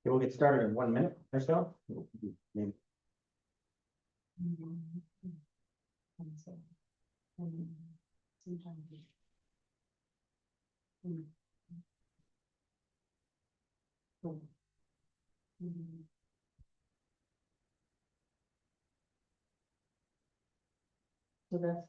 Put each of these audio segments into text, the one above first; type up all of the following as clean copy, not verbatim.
We'll get started in 1 minute or so. Maybe. So that's.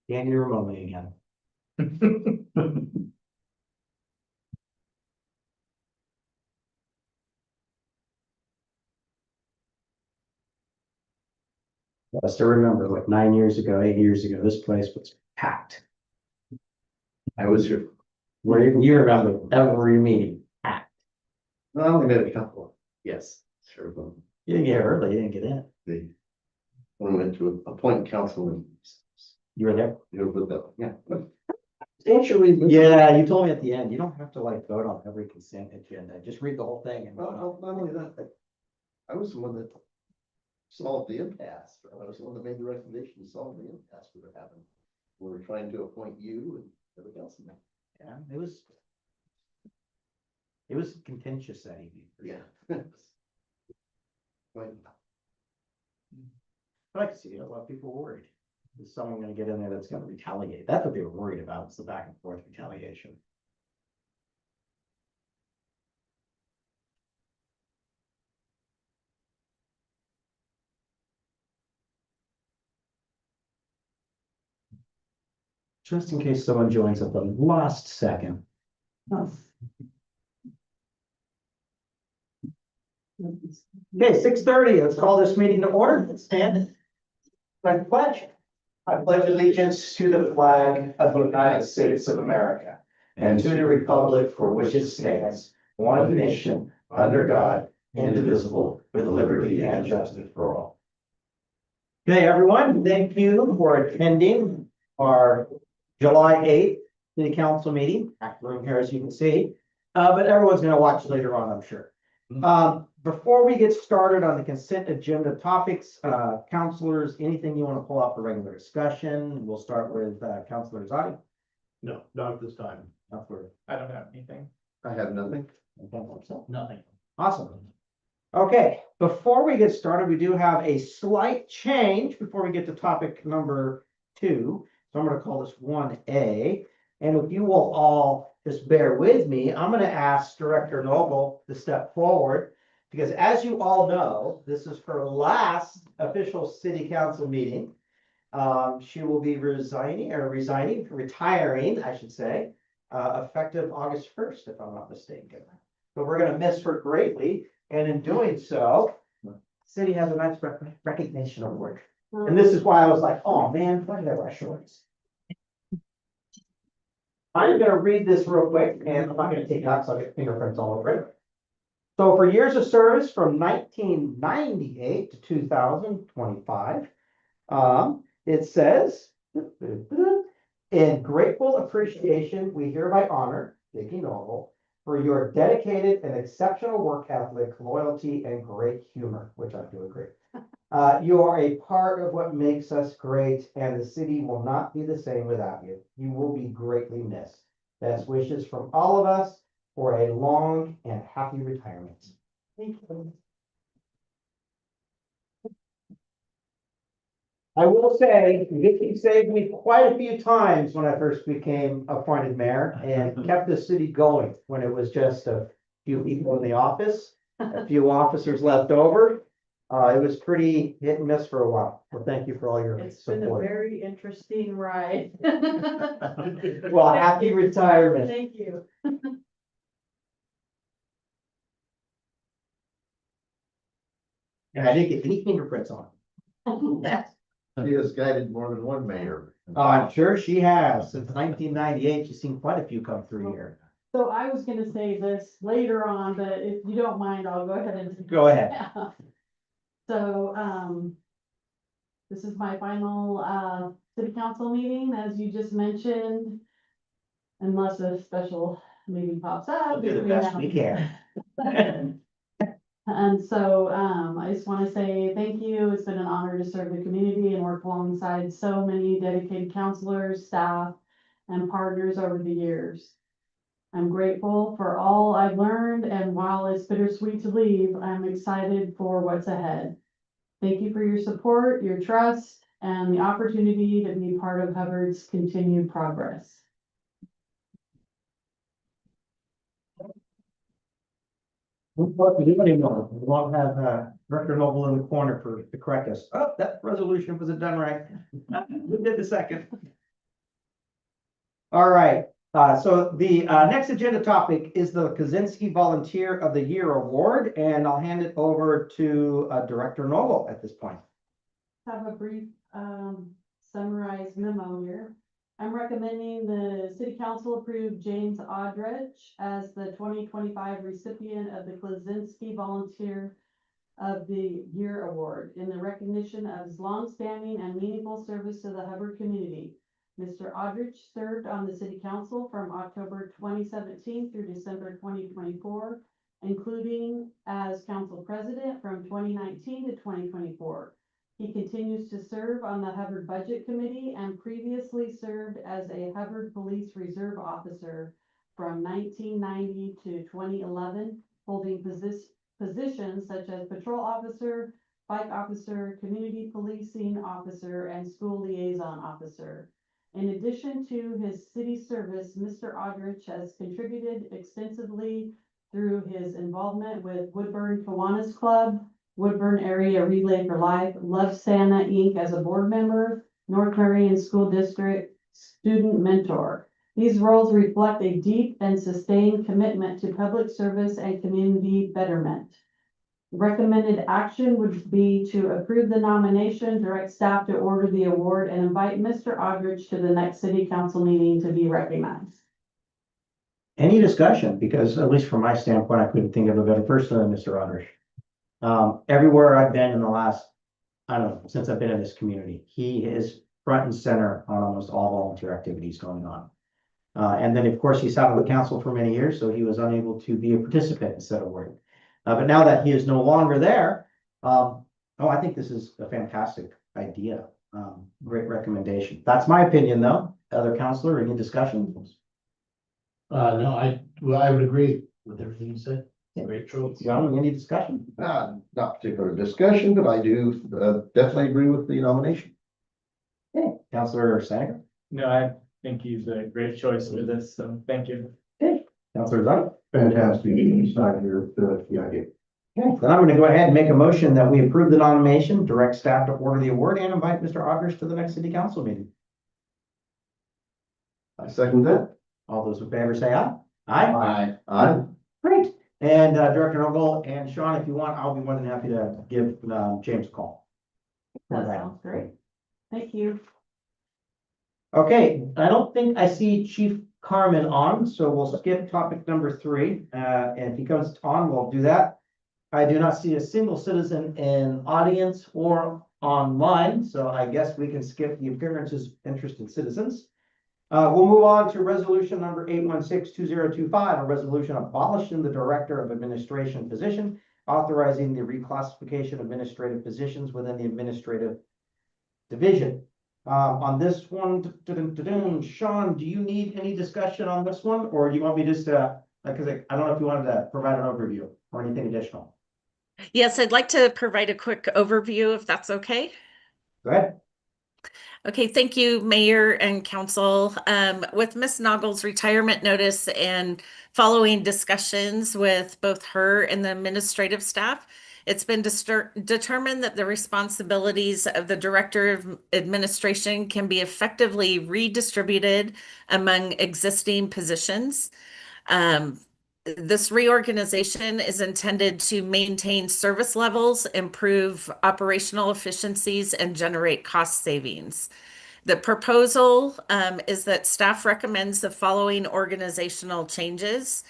Dan, you're remotely again. I still remember like 9 years ago, 8 years ago, this place was packed. I was here. Where you remember every meeting packed. No, I only made a couple. Yes, sure. But You didn't get early, you didn't get in. the when I went to appoint council and You were there? you know, with the, yeah. Yeah, you told me at the end, you don't have to like vote on every consent agenda, just read the whole thing and. Well, not only that, but I was the one that solved the impasse. I was the one that made the recommendation to solve the impasse we were having. We were trying to appoint you and everybody else. Yeah, it was contentious that evening. Yeah. Like, I like to see a lot of people worried. Is someone gonna get in there that's gonna retaliate? That's what they were worried about, is the back and forth retaliation. Just in case someone joins at the last second. Okay, 6:30, let's call this meeting to order. Let's stand. I pledge. I pledge allegiance to the flag of the United States of America and to the republic for which it stands, one nation, under God, indivisible, with liberty and justice for all. Okay, everyone, thank you for attending our July 8th city council meeting. Packed room here, as you can see. But everyone's gonna watch later on, I'm sure. Before we get started on the consent agenda topics, counselors, anything you want to pull out for regular discussion? We'll start with Counselor Zadi. No, not at this time. Counselor. I don't have anything. I have nothing. Nothing. Awesome. Okay, before we get started, we do have a slight change before we get to topic number 2. So I'm going to call this 1A. And if you will all just bear with me, I'm going to ask Director Noble to step forward. Because as you all know, this is her last official city council meeting. She will be retiring, I should say, effective August 1st, if I'm not mistaken. So we're going to miss her greatly. And in doing so, city has a nice recognition award. And this is why I was like, oh man, why did I wear shorts? I'm gonna read this real quick and I'm not gonna take it out, so I'll get fingerprints all over it. So for years of service from 1998 to 2025, it says, in grateful appreciation, we hereby honor Vicky Noble for your dedicated and exceptional work ethic, loyalty, and great humor, which I do agree. You are a part of what makes us great, and the city will not be the same without you. You will be greatly missed. Best wishes from all of us for a long and happy retirement. Thank you. I will say, Vicky saved me quite a few times when I first became appointed mayor and kept the city going when it was just a few people in the office, a few officers left over. It was pretty hit and miss for a while. Well, thank you for all your It's been a support. very interesting ride. Well, happy retirement. Thank you. And I didn't get any fingerprints on it. She has guided more than one mayor. Oh, I'm sure she has. Since 1998, she's seen quite a few come through here. So I was gonna say this later on, but if you don't mind, I'll go ahead and. Go ahead. So, this is my final, city council meeting, as you just mentioned. Unless a special meeting pops up. We'll do the best we can. And so, I just want to say thank you. It's been an honor to serve the community and work alongside so many dedicated counselors, staff, and partners over the years. I'm grateful for all I've learned, and while it's bittersweet to leave, I'm excited for what's ahead. Thank you for your support, your trust, and the opportunity to be part of Hubbard's continued progress. What we do anymore, we won't have Director Noble in the corner to correct us. Oh, that resolution wasn't done right. Who did the second? All right, so the next agenda topic is the Kaczynski Volunteer of the Year Award, and I'll hand it over to Director Noble at this point. Have a brief summarized memo here. I'm recommending the city council approve James Aldrich as the 2025 recipient of the Kaczynski Volunteer of the Year Award in the recognition of his longstanding and meaningful service to the Hubbard community. Mr. Aldrich served on the city council from October 2017 through December 2024, including as council president from 2019 to 2024. He continues to serve on the Hubbard Budget Committee and previously served as a Hubbard Police Reserve Officer from 1990 to 2011, holding positions such as patrol officer, bike officer, community policing officer, and school liaison officer. In addition to his city service, Mr. Aldrich has contributed extensively through his involvement with Woodburn Kiwanis Club, Woodburn Area Relay for Life, Love Santa Inc. as a board member, North Marion School District student mentor. These roles reflect a deep and sustained commitment to public service and community betterment. Recommended action would be to approve the nomination, direct staff to order the award, and invite Mr. Aldrich to the next city council meeting to be recognized. Any discussion? Because at least from my standpoint, I couldn't think of a better person than Mr. Aldrich. Everywhere I've been in the last, I don't know, since I've been in this community, he is front and center on almost all volunteer activities going on. And then, of course, he sat on the council for many years, so he was unable to be a participant instead of working. But now that he is no longer there, I think this is a fantastic idea. Great recommendation. That's my opinion, though. Other counselor, any discussion? No, I would agree with everything you said. Great choice. John, any discussion? Not particular discussion, but I do definitely agree with the nomination. Okay, Counselor Seneca. No, I think he's a great choice for this, so thank you. Okay, Counselor Zung. Fantastic. Side here, the idea. Okay, then I'm going to go ahead and make a motion that we approve the nomination, direct staff to order the award, and invite Mr. Aldrich to the next city council meeting. I second that. All those in favor say aye. Aye. Aye. Great. And Director Noble and Sean, if you want, I'll be more than happy to give James a call. That sounds great. Thank you. Okay, I don't think I see Chief Carmen on, so we'll skip topic number 3. And if he comes on, we'll do that. I do not see a single citizen in audience or online, so I guess we can skip the appearances of interested citizens. We'll move on to resolution number 816-2025, a resolution abolishing the Director of Administration position, authorizing the reclassification of administrative positions within the administrative division. On this one, Sean, do you need any discussion on this one, or do you want me just to, because I don't know if you wanted to provide an overview or anything additional? Yes, I'd like to provide a quick overview if that's okay. Go ahead. Okay, thank you, Mayor and Council. With Ms. Noggle's retirement notice and following discussions with both her and the administrative staff, it's been determined that the responsibilities of the Director of Administration can be effectively redistributed among existing positions. This reorganization is intended to maintain service levels, improve operational efficiencies, and generate cost savings. The proposal is that staff recommends the following organizational changes.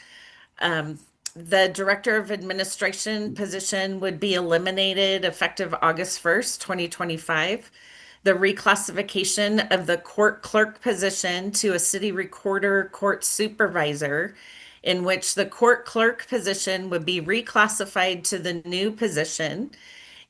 The Director of Administration position would be eliminated effective August 1st, 2025. The reclassification of the court clerk position to a city recorder court supervisor in which the court clerk position would be reclassified to the new position.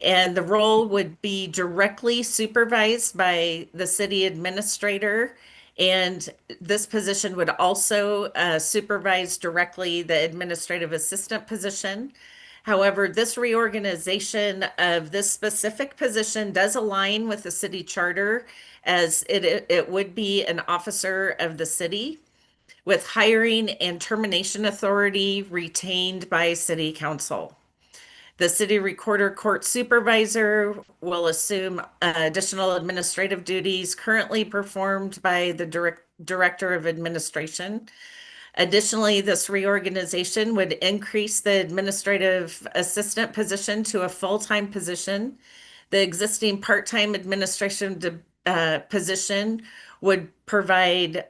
And the role would be directly supervised by the city administrator. And this position would also supervise directly the administrative assistant position. However, this reorganization of this specific position does align with the city charter, as it would be an officer of the city with hiring and termination authority retained by city council. The city recorder court supervisor will assume additional administrative duties currently performed by the director of administration. Additionally, this reorganization would increase the administrative assistant position to a full-time position. The existing part-time administration position would provide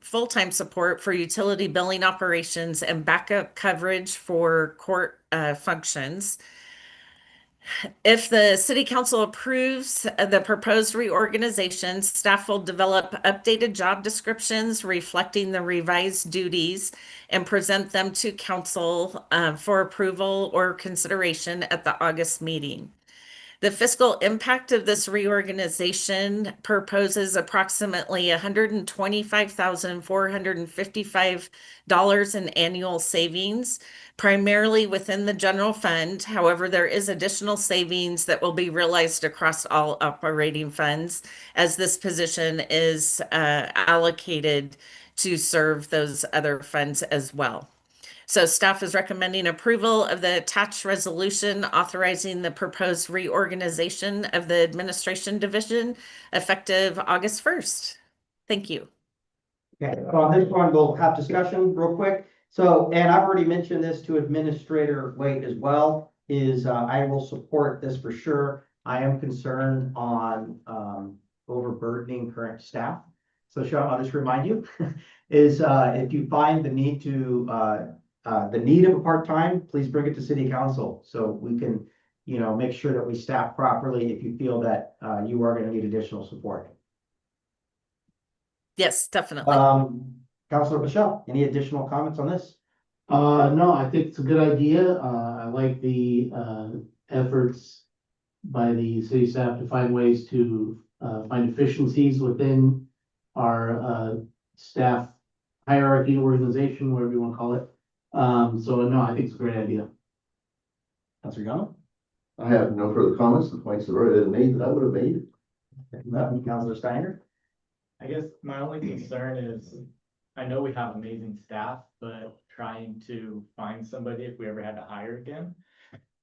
full-time support for utility billing operations and backup coverage for court functions. If the city council approves the proposed reorganization, staff will develop updated job descriptions reflecting the revised duties and present them to council for approval or consideration at the August meeting. The fiscal impact of this reorganization proposes approximately $125,455 in annual savings, primarily within the general fund. However, there is additional savings that will be realized across all operating funds as this position is allocated to serve those other funds as well. So staff is recommending approval of the attached resolution authorizing the proposed reorganization of the administration division effective August 1st. Thank you. Okay, on this one, we'll have discussion real quick. So, and I've already mentioned this to Administrator Wade as well, is I will support this for sure. I am concerned on overburdening current staff. So Sean, I'll just remind you, is if you find the need of a part-time, please bring it to city council so we can, make sure that we staff properly if you feel that you are going to need additional support. Yes, definitely. Councilor Michelle, any additional comments on this? No, I think it's a good idea. I like the efforts by the city staff to find ways to find efficiencies within our staff hierarchy, organization, whatever you want to call it. So no, I think it's a great idea. Councilor Young? I have no further comments. The points that already been made that I would have made. Councilor Steiner? I guess my only concern is, I know we have amazing staff, but trying to find somebody if we ever had to hire again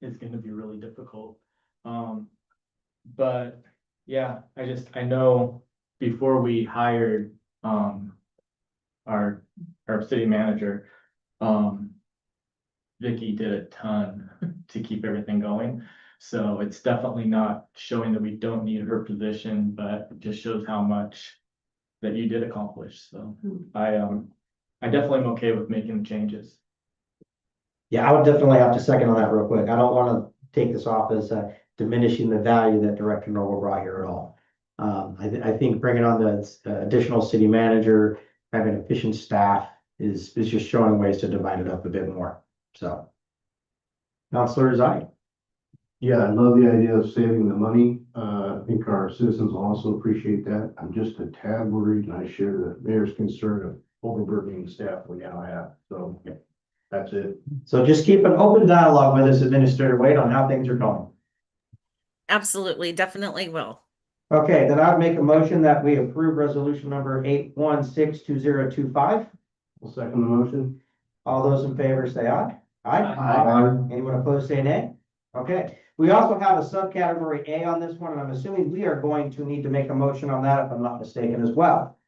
is gonna be really difficult. But yeah, I know before we hired our city manager, Vicky did a ton to keep everything going. So it's definitely not showing that we don't need her position, but it just shows how much that you did accomplish. So I definitely am okay with making the changes. Yeah, I would definitely have to second on that real quick. I don't want to take this off as diminishing the value that Director Noble brought here at all. I think bringing on the additional city manager, having efficient staff is just showing ways to divide it up a bit more. So, Councilor Zai. Yeah, I love the idea of saving the money. I think our citizens will also appreciate that. I'm just a tad worried, and I share the mayor's concern of overburdening the staff we now have. So that's it. So just keep an open dialogue with us, Administrator Wade, on how things are going. Absolutely, definitely will. Okay, then I'd make a motion that we approve resolution number 8162025. I'll second the motion. All those in favor say aye. Aye. Anyone opposed say nay. Okay, we also have a subcategory A on this one, and I'm assuming we are going to need to make a motion on that if I'm not mistaken as well.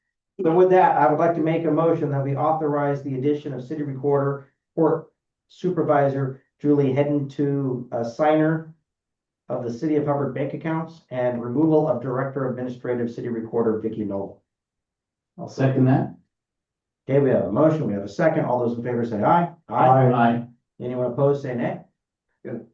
So with that, I would like to make a motion that we authorize the addition of city recorder court supervisor Julie Hedden to a signer of the city of Hubbard bank accounts and removal of director administrative city recorder Vicky Noble. I'll second that. Okay, we have a motion, we have a second. All those in favor say aye. Aye. Anyone opposed say nay. Can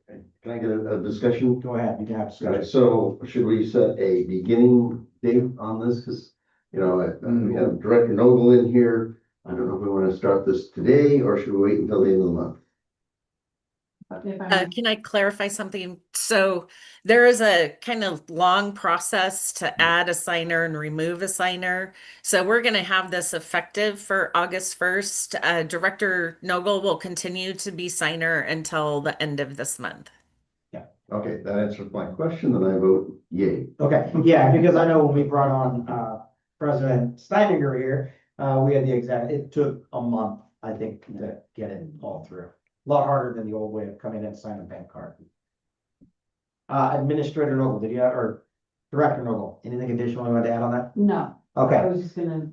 I get a discussion? Go ahead, you can have Right, discussion. so should we set a beginning date on this? Because, we have Director Noble in here. I don't know if we want to start this today or should we wait until the end of the month? If I may. Can I clarify something? So there is a kind of long process to add a signer and remove a signer. So we're going to have this effective for August 1st. Director Nogle will continue to be signer until the end of this month. Okay, that answers my question, and I vote yay. Okay, yeah, because I know when we brought on, President Steininger here, we had it took a month, I think, to get it all through. A lot harder than the old way of coming in and signing a bank card. Administrator Noble, or Director Noble, anything additional you want to add on that? No, I Okay, was just gonna,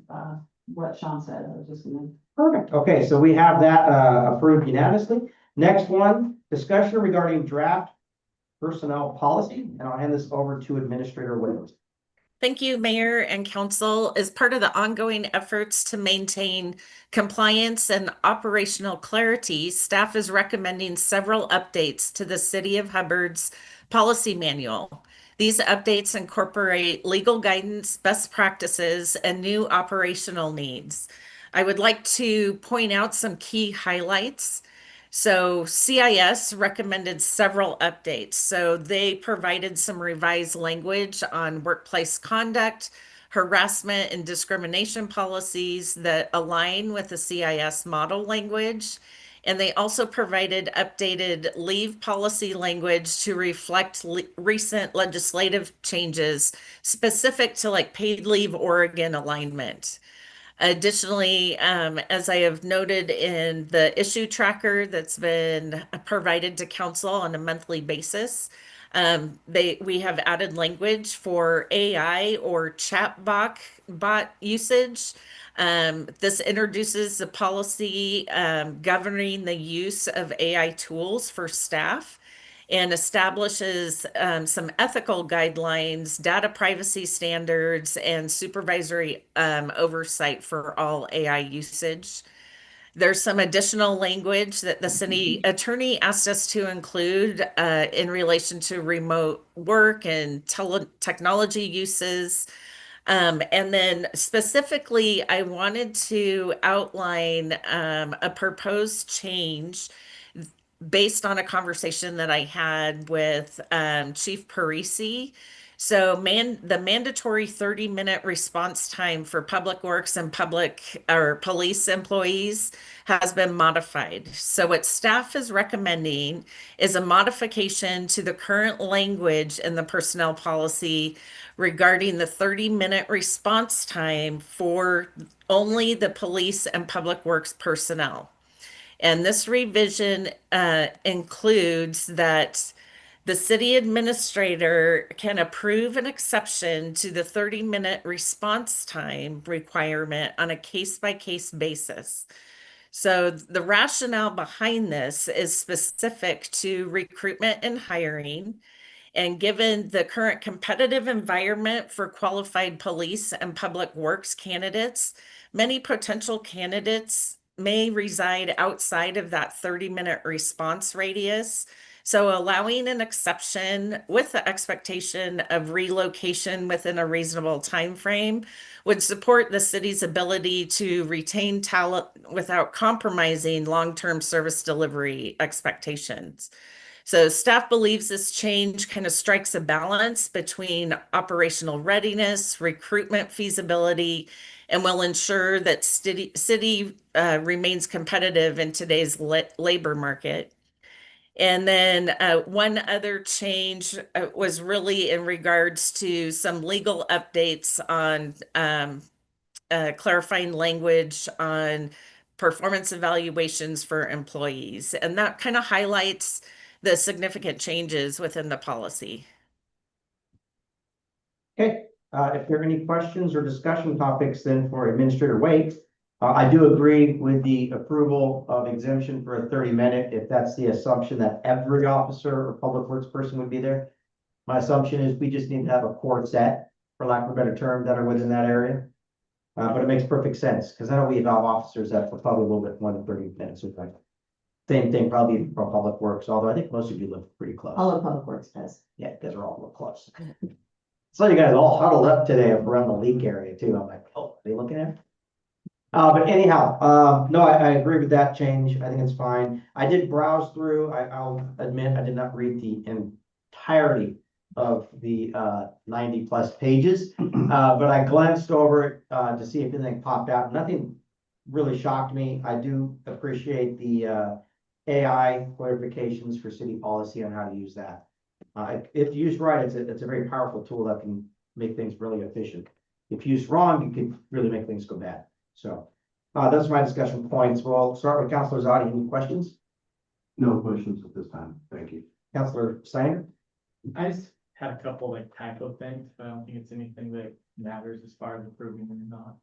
what Sean said, I was just gonna. perfect. Okay, so we have that, approved unanimously. Next one, discussion regarding draft personnel policy, and I'll hand this over to Administrator Williams. Thank you, Mayor and Council. As part of the ongoing efforts to maintain compliance and operational clarity, staff is recommending several updates to the City of Hubbard's policy manual. These updates incorporate legal guidance, best practices, and new operational needs. I would like to point out some key highlights. So CIS recommended several updates. So they provided some revised language on workplace conduct, harassment and discrimination policies that align with the CIS model language. And they also provided updated leave policy language to reflect recent legislative changes specific to like paid leave Oregon alignment. Additionally, as I have noted in the issue tracker that's been provided to council on a monthly basis, we have added language for AI or chat bot usage. This introduces the policy governing the use of AI tools for staff and establishes some ethical guidelines, data privacy standards, and supervisory oversight for all AI usage. There's some additional language that the city attorney asked us to include in relation to remote work and technology uses. And then specifically, I wanted to outline a proposed change based on a conversation that I had with Chief Parisi. So the mandatory 30-minute response time for public works and public or police employees has been modified. So what staff is recommending is a modification to the current language in the personnel policy regarding the 30-minute response time for only the police and public works personnel. And this revision includes that the city administrator can approve an exception to the 30-minute response time requirement on a case-by-case basis. So the rationale behind this is specific to recruitment and hiring. And given the current competitive environment for qualified police and public works candidates, many potential candidates may reside outside of that 30-minute response radius. So allowing an exception with the expectation of relocation within a reasonable time frame would support the city's ability to retain talent without compromising long-term service delivery expectations. So staff believes this change kind of strikes a balance between operational readiness, recruitment feasibility, and will ensure that city remains competitive in today's labor market. And then one other change was really in regards to some legal updates on clarifying language on performance evaluations for employees. And that kind of highlights the significant changes within the policy. Okay, if there are any questions or discussion topics then for Administrator Wade, I do agree with the approval of exemption for a 30-minute, if that's the assumption that every officer or public works person would be there. My assumption is we just need to have a core set, for lack of a better term, that are within that area. But it makes perfect sense, because I know we have officers that are probably a little bit more than 30 minutes. Same thing probably for public works, although I think most of you live pretty close. All of Public Works does. Yeah, you guys are all real close. So you guys all huddled up today around the leak area too. I'm like, oh, are they looking at it? But anyhow, no, I agree with that change. I think it's fine. I did browse through, I'll admit, I did not read the entirety of the 90+ pages. But I glanced over it to see if anything popped out. Nothing really shocked me. I do appreciate the AI clarifications for city policy on how to use that. If used right, it's a very powerful tool that can make things really efficient. If used wrong, it can really make things go bad. So those are my discussion points. We'll start with Councilor Zadi. Any questions? No questions at this time. Thank you. Councilor Steiner? I just had a couple like typo things, but I don't think it's anything that matters as far as approving them or not.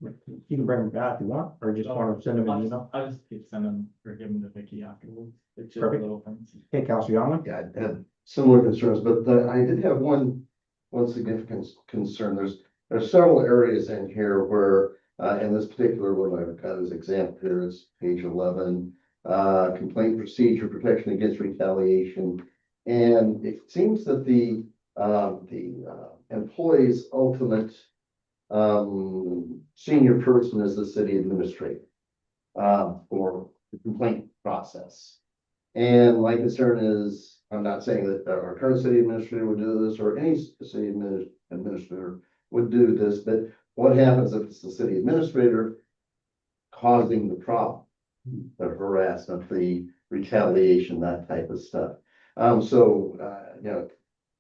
You can bring them back if you want, or just want to send them an email. I'll just send them or give them to Vicky afterwards. It's just Perfect. little things. Okay, Councilor Youngman? Yeah, I had similar concerns, but I did have one significant concern. There's several areas in here where, in this particular one, I've got as example here is page 11, complaint procedure, protection against retaliation. And it seems that the employee's ultimate senior person is the city administrator for the complaint process. And my concern is, I'm not saying that our current city administrator would do this or any city administrator would do this, but what happens if it's the city administrator causing the problem, the harassment, the retaliation, that type of stuff? You know,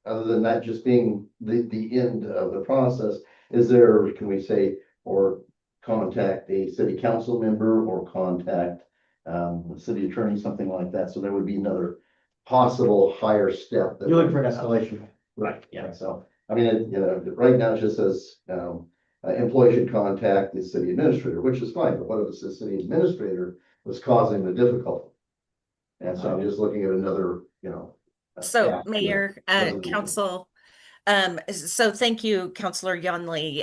other than that just being the end of the process, is there, can we say, or contact a city council member or contact the city attorney, something like that? So there would be another possible higher step. You're looking for an escalation. Right, yeah, so, I mean, right now it just says, employee should contact the city administrator, which is fine, but what if the city administrator was causing the difficulty? And so I'm just looking at another, So path to Mayor, resolution. Council, so thank you, Councilor Yonley.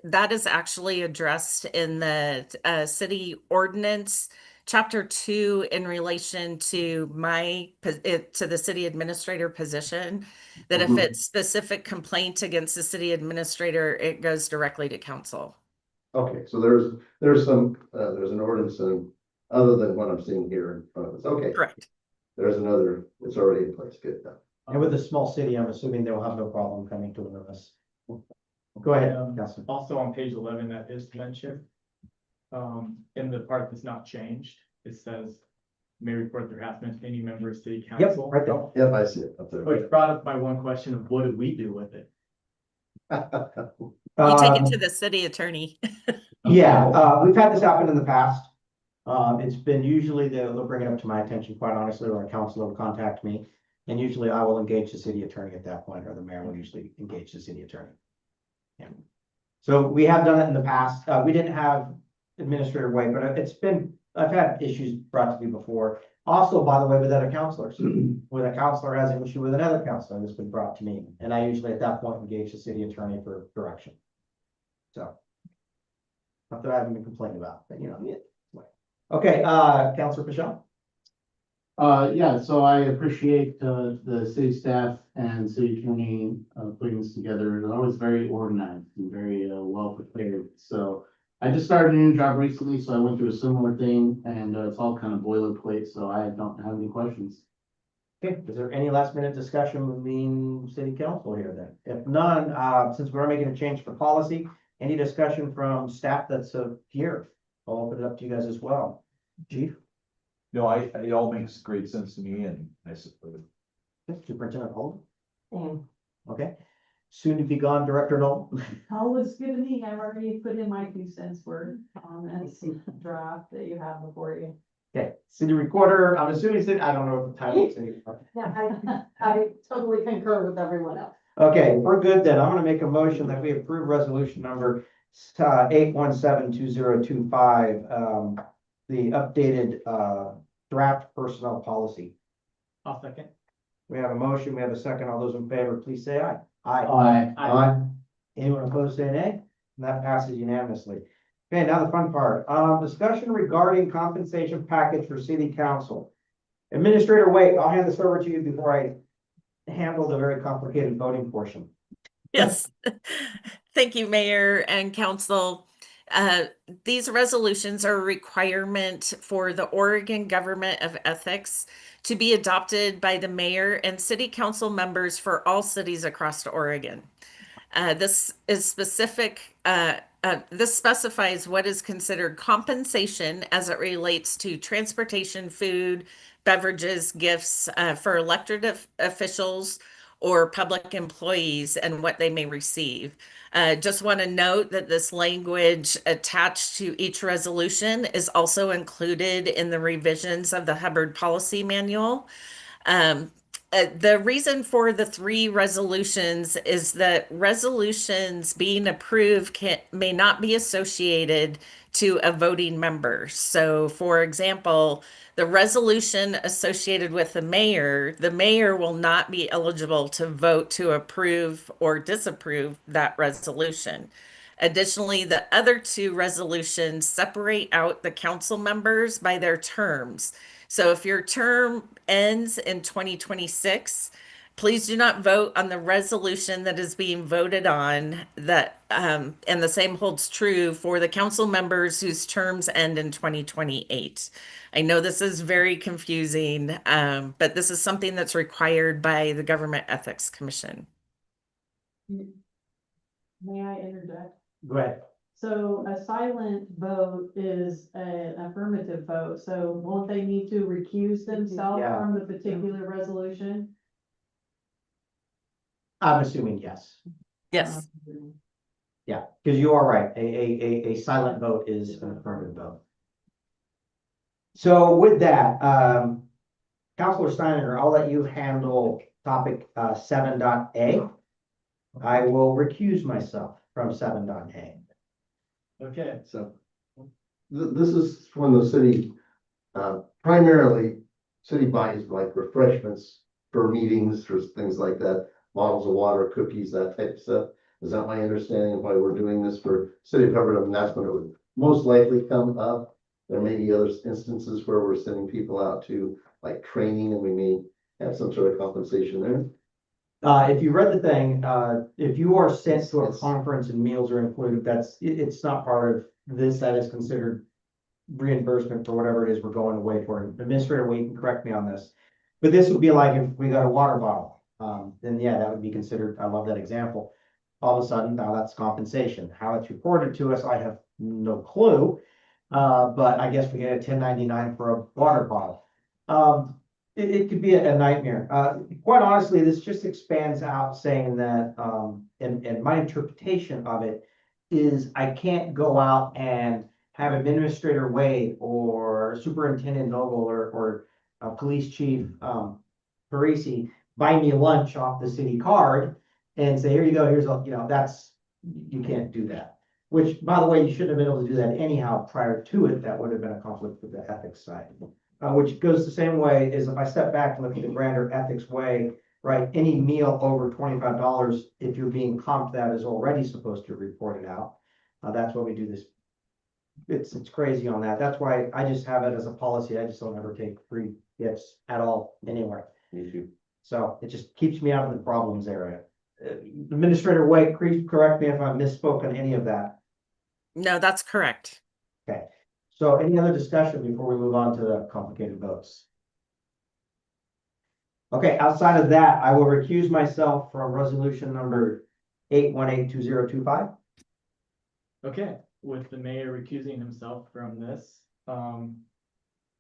That is actually addressed in the city ordinance, chapter 2, in relation to to the city administrator position, that if Mhm. it's specific complaint against the city administrator, it goes directly to council. Okay, so there's there's an ordinance other than what I'm seeing here in front of us. Okay, Correct. there's another, it's already in place. Good. And with a small city, I'm assuming they will have no problem coming to us. Go ahead, Councilor. Also on page 11, that is mentioned. In the part that's not changed, it says may report the harassment to any member of city Yep, council. right there. Yep, I see it up there. Which brought up my one question of what do we do with it? You take it to the city attorney. Yeah, we've had this happen in the past. It's been usually they'll bring it up to my attention, quite honestly, or a counselor will contact me. And usually I will engage the city attorney at that point, or the mayor will usually engage the city attorney. Yeah. So we have done it in the past. We didn't have Administrator White, but I've had issues brought to me before. Also, by the way, with other counselors, when a counselor has an issue with another counselor, that's been brought to me. And I usually at that point engage the city attorney for direction. So. Not that I haven't been complaining about, but yeah. Okay, Councilor Pichon. Yeah, so I appreciate the city staff and city attorney putting this together. It's always very organized and very well prepared. So I just started a new job recently, so I went through a similar thing, and it's all kind of boilerplate, so I don't have any questions. Okay, is there any last minute discussion between city council here then? If none, since we're making a change for policy, any discussion from staff that's here? I'll open it up to you guys as well. Chief? No, it all makes great sense to me and I support it. Superintendent Holden? Okay. Soon to be gone, Director Noel. All looks good to me. I've already put in my 2 cents worth on this draft that you have before you. Okay, city recorder, I'm assuming city, I don't know what the title is. Yeah, I totally concur with everyone else. Okay, we're good then. I'm gonna make a motion that we approve resolution number 8172025, the updated draft personnel policy. I'll second. We have a motion, we have a second. All those in favor, please say aye. Aye. Aye. Anyone opposed, say nay. And that passes unanimously. Okay, now the fun part. Discussion regarding compensation package for city council. Administrator Wade, I'll hand this over to you before I handle the very complicated voting portion. Yes. Thank you, Mayor and Council. These resolutions are a requirement for the Oregon Government of Ethics to be adopted by the mayor and city council members for all cities across Oregon. This is specific, this specifies what is considered compensation as it relates to transportation, food, beverages, gifts for elected officials or public employees and what they may receive. Just want to note that this language attached to each resolution is also included in the revisions of the Hubbard Policy Manual. The reason for the 3 resolutions is that resolutions being approved may not be associated to a voting member. So, for example, the resolution associated with the mayor will not be eligible to vote to approve or disapprove that resolution. Additionally, the other 2 resolutions separate out the council members by their terms. So if your term ends in 2026, please do not vote on the resolution that is being voted on that, and the same holds true for the council members whose terms end in 2028. I know this is very confusing, but this is something that's required by the Government Ethics Commission. May I interject? Go ahead. So a silent vote is an affirmative vote, so won't they need to recuse themselves Yeah. from the particular resolution? I'm assuming yes. Yes. Yeah, because you are right. A silent vote is an affirmative vote. So with that, Counselor Steiner, I'll let you handle topic 7.a. I will recuse myself from 7.a. Okay, So this is when the city, primarily, city buys like refreshments for meetings, for things like that, bottles of water, cookies, that type of stuff. Is that my understanding of why we're doing this for City of Hubbard? And that's when it would most likely come up. There may be other instances where we're sending people out to like training and we may have some sort of compensation there. If you read the thing, if you are sent to a Yes. conference and meals are included, it's not part of this. That is considered reimbursement for whatever it is we're going away for. Administrator Wade can correct me on this. But this would be like if we got a water bottle, then yeah, that would be considered, I love that example. All of a sudden, now that's compensation. How it's reported to us, I have no clue. But I guess we get a 1099 for a water bottle. It could be a nightmare. Quite honestly, this just expands out saying that, and my interpretation of it is I can't go out and have Administrator Wade or Superintendent Noble or Police Chief, Parisi buy me lunch off the city card and say, here you go, here's a, you can't do that. Which, by the way, you shouldn't have been able to do that anyhow prior to it. That would have been a conflict with the ethics side. Which goes the same way as if I step back and look at the grander ethics way, right? Any meal over $25, if you're being comped, that is already supposed to report it out. That's why we do this. It's crazy on that. That's why I just have it as a policy. I just don't ever take free gifts at all anywhere. Me too. So it just keeps me out of the problems area. Administrator Wade, correct me if I've misspoken any of that. No, that's correct. Okay. So any other discussion before we move on to the complicated votes? Okay, outside of that, I will recuse myself from resolution number 8182025. okay, with the mayor recusing himself from this,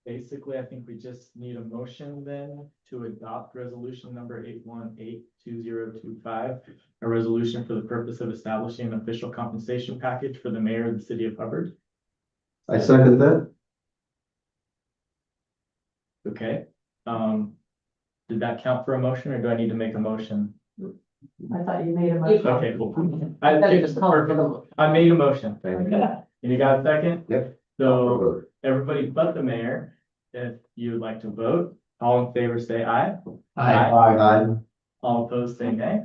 basically, I think we just need a motion then to adopt resolution number 8182025, a resolution for the purpose of establishing an official compensation package for the mayor of the city of Hubbard. I second that. Okay, did that count for a motion or do I need to make a motion? I thought you made a motion. Okay, cool. I made a motion. And you got a second? Yep. So everybody but the mayor, if you would like to vote, all in favor say aye. Aye. All opposed say nay.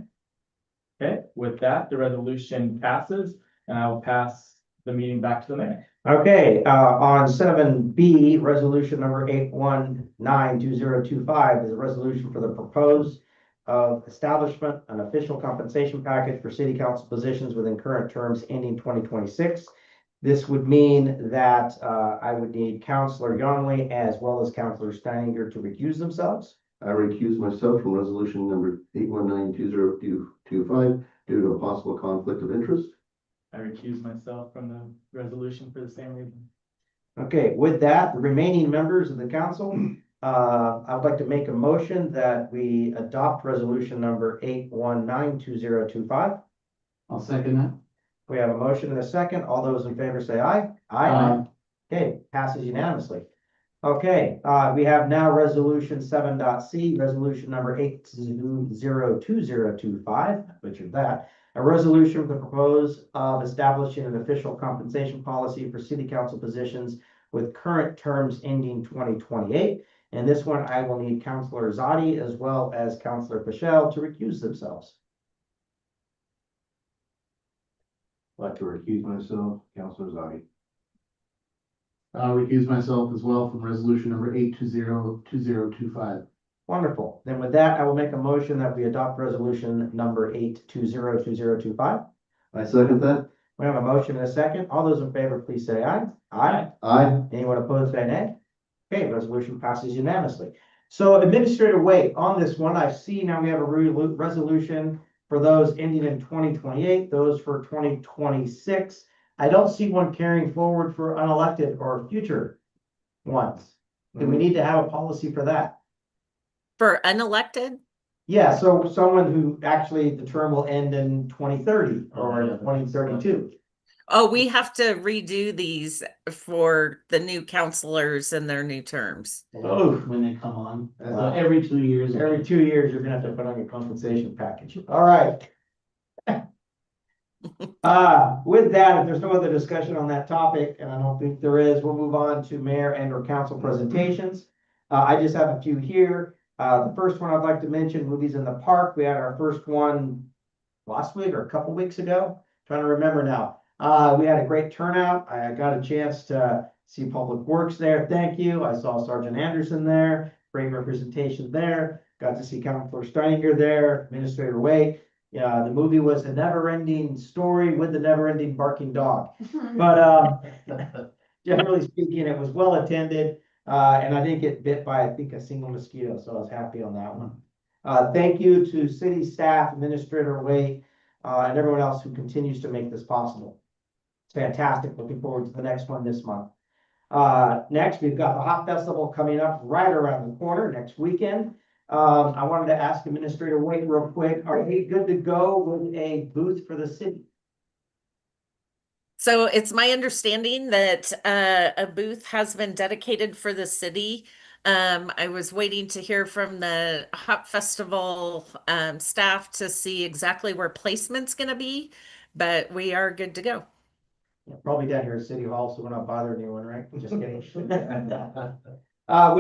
Okay, with that, the resolution passes and I will pass the meeting back to the mayor. Okay, on 7B, resolution number 8192025 is a resolution for the proposed of establishment, an official compensation package for city council positions within current terms ending 2026. This would mean that I would need Counselor Yonley as well as Counselor Steininger to recuse themselves. I recuse myself from resolution number 8192025 due to a possible conflict of interest. I recuse myself from the resolution for the same reason. Okay, with that, the remaining members of the council, I would like to make a motion that we adopt resolution number 8192025. I'll second that. We have a motion and a second. All those in favor say aye. Aye. Okay, passes unanimously. Okay, we have now resolution 7.c, resolution number 8202025, butchered that. A resolution for the propose of establishing an official compensation policy for city council positions with current terms ending 2028. And this one, I will need Councilor Zadi as well as Councilor Pichelle to recuse themselves. I'd like to recuse myself, Counselor Zadi. I'll recuse myself as well from resolution number 8202025. Wonderful. Then with that, I will make a motion that we adopt resolution number 8202025. I second that. We have a motion and a second. All those in favor, please say aye. Aye. Aye. Anyone opposed, say nay. Okay, resolution passes unanimously. So Administrator Wade, on this one, I see now we have a resolution for those ending in 2028, those for 2026. I don't see one carrying forward for unelected or future ones. Do we need to have a policy for that? For unelected? Yeah, so someone who actually the term will end in 2030 or Oh, yeah. 2032. Oh, we have to redo these for the new counselors and their new terms. Oh. When they come on. So Wow. every 2 years. Every 2 years, you're gonna have to put on your compensation package. All right. With that, if there's no other discussion on that topic, and I don't think there is, we'll move on to mayor and or council presentations. I just have a few here. The first one I'd like to mention, movies in the park. We had our first one last week or a couple weeks ago. Trying to remember now. We had a great turnout. I got a chance to see Public Works there. Thank you. I saw Sergeant Anderson there. Great representation there. Got to see Councilor Steininger there, Administrator Wade. Yeah, the movie was a never-ending story with the never-ending barking dog. But generally speaking, it was well attended. And I didn't get bit by, I think, a single mosquito, so I was happy on that one. Thank you to city staff, Administrator Wade, and everyone else who continues to make this possible. It's fantastic. Looking forward to the next one this month. Next, we've got the Hop Festival coming up right around the corner next weekend. I wanted to ask Administrator Wade real quick, are we good to go with a booth for the city? So it's my understanding that a booth has been dedicated for the city. I was waiting to hear from the Hop Festival staff to see exactly where placement's gonna be, but we are good to go. Yeah, probably down here at City Hall, so we're not bothering anyone, right? Just kidding. With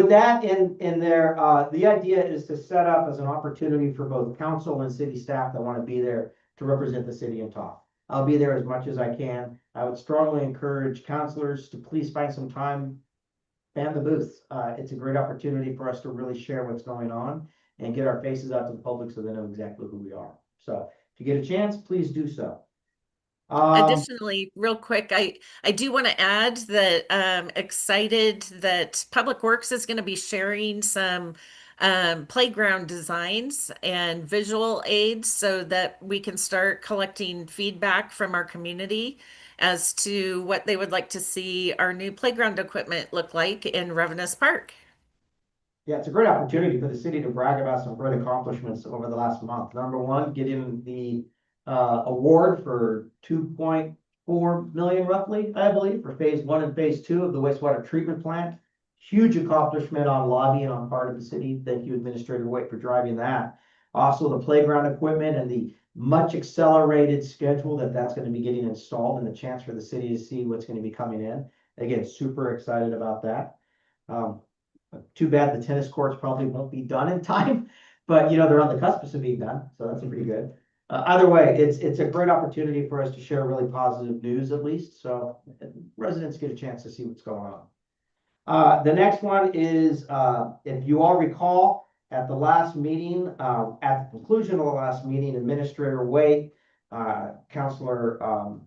that in there, the idea is to set up as an opportunity for both council and city staff that want to be there to represent the city and talk. I'll be there as much as I can. I would strongly encourage councilors to please find some time, fan the booth. It's a great opportunity for us to really share what's going on and get our faces out to the public so they know exactly who we are. So if you get a chance, please do so. Additionally, real quick, I do want to add that excited that Public Works is going to be sharing some playground designs and visual aids so that we can start collecting feedback from our community as to what they would like to see our new playground equipment look like in Revenus Park. Yeah, it's a great opportunity for the city to brag about some great accomplishments over the last month. Number one, getting the award for 2.4 million roughly, I believe, for phase 1 and phase 2 of the wastewater treatment plant. Huge accomplishment on lobbying on part of the city. Thank you, Administrator White, for driving that. Also, the playground equipment and the much accelerated schedule that's going to be getting installed and the chance for the city to see what's going to be coming in. Again, super excited about that. Too bad the tennis courts probably won't be done in time, but you know, they're on the cusp of being done, so that's pretty good. Either way, it's a great opportunity for us to share really positive news at least, so residents get a chance to see what's going on. The next one is, if you all recall, at the last meeting, at the conclusion of the last meeting, Administrator Wade, Councilor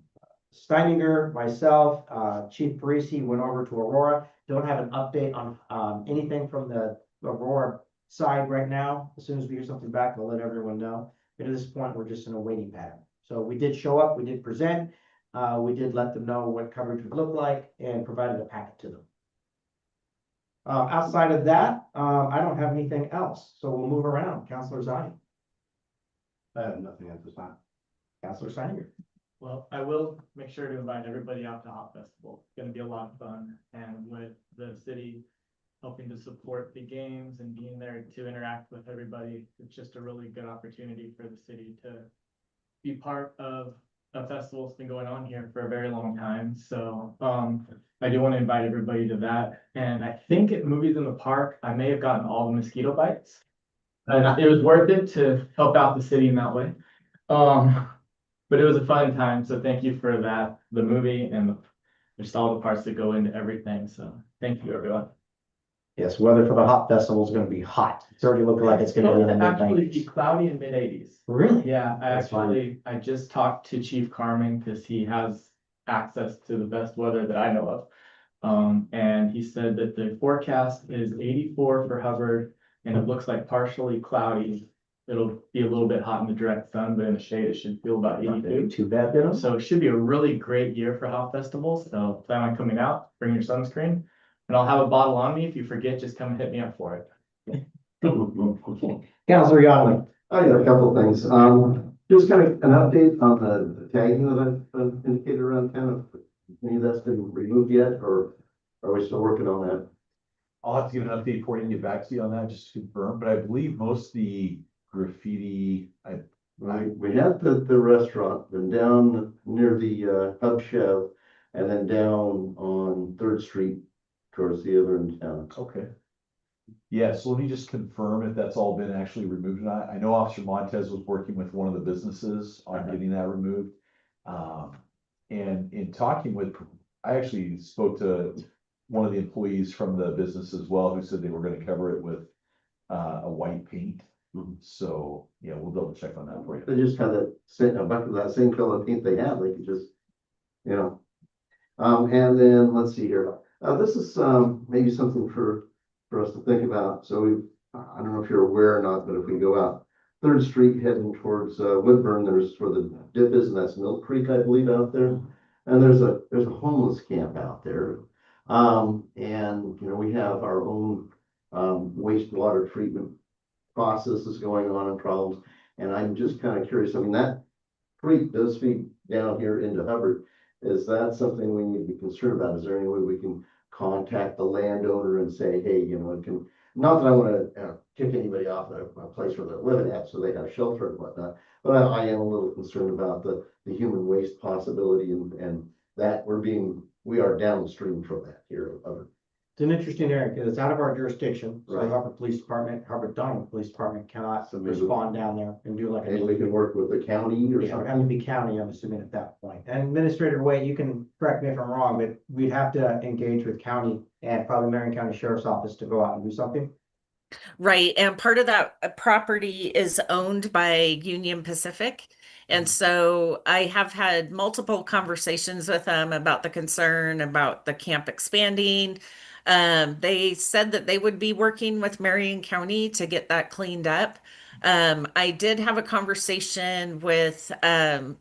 Steininger, myself, Chief Parisi went over to Aurora. Don't have an update on, anything from the Aurora side right now. As soon as we hear something back, we'll let everyone know. But at this point, we're just in a waiting pattern. So we did show up, we did present, we did let them know what coverage would look like and provided a packet to them. Outside of that, I don't have anything else, so we'll move around. Counselor Zani, I have nothing at this time. Counselor Steininger. Well, I will make sure to invite everybody out to Hop Festival. It's gonna be a lot of fun, and with the city helping to support the games and being there to interact with everybody, it's just a really good opportunity for the city to be part of a festival that's been going on here for a very long time. So, I do want to invite everybody to that. And I think at Movies in the Park, I may have gotten all the mosquito bites. And it was worth it to help out the city in that way. But it was a fun time, so thank you for that, the movie and just all the parts that go into everything. So thank you, everyone. Yes, weather for the Hop Festival is gonna be hot. It's already looking like it's gonna be in the Actually be mid-90s. cloudy in mid-80s. Really? Yeah, That's fine. I just talked to Chief Carmen because he has access to the best weather that I know of. And he said that the forecast is 84 for Hubbard and it looks like partially cloudy. It'll be a little bit hot in the direct sun, but in the shade, it should feel about 82. Too bad, then. So it should be a really great year for Hop Festival. So plan on coming out, bring your sunscreen, and I'll have a bottle on me. If you forget, just come and hit me up for it. Counselor Yonley. I got a couple of things. Just kind of an update on the tagging that I've indicated around town. Any of that's been removed yet, or are we still working on that? I'll have to give an update for you and get back to you on that, just to confirm, but I believe most of the graffiti, We had the restaurant, then down near the Hub Chev, and then down on Third Street towards the other end of town. okay. Yeah, so let me just confirm if that's all been actually removed or not. I know Officer Montez was working with one of the businesses on getting that removed. And in talking with, I actually spoke to one of the employees from the business as well, who said they were gonna cover it with a white paint. So, yeah, we'll double check on that for you. They just had that same, a bucket of that same color paint they had, they could just, you know. And then, let's see here, this is, maybe something for us to think about. So I don't know if you're aware or not, but if we go out Third Street heading towards, Woodburn, there's where the dip is, and that's Mill Creek, I believe, out there. And there's a homeless camp out there. And, you know, we have our own, wastewater treatment processes going on and problems. And I'm just kind of curious, I mean, that creek does feed down here into Hubbard. Is that something we need to be concerned about? Is there any way we can contact the landowner and say, hey, you know, it can, not that I want to kick anybody off a place where they're living at, so they have shelter and whatnot, but I am a little concerned about the human waste possibility and that we are downstream from that here in Hubbard. It's an interesting area because it's out of our jurisdiction. So Right. Hubbard Police Department, Hubbard Donald Police Department cannot So maybe- respond down there and do like a. And we can work with the county or Yeah, it would have to something. be county, I'm assuming at that point. And Administrator Wade, you can correct me if I'm wrong, but we'd have to engage with county and probably Marion County Sheriff's Office to go out and do something. Right, and part of that property is owned by Union Pacific. And so I have had multiple conversations with them about the concern about the camp expanding. They said that they would be working with Marion County to get that cleaned up. I did have a conversation with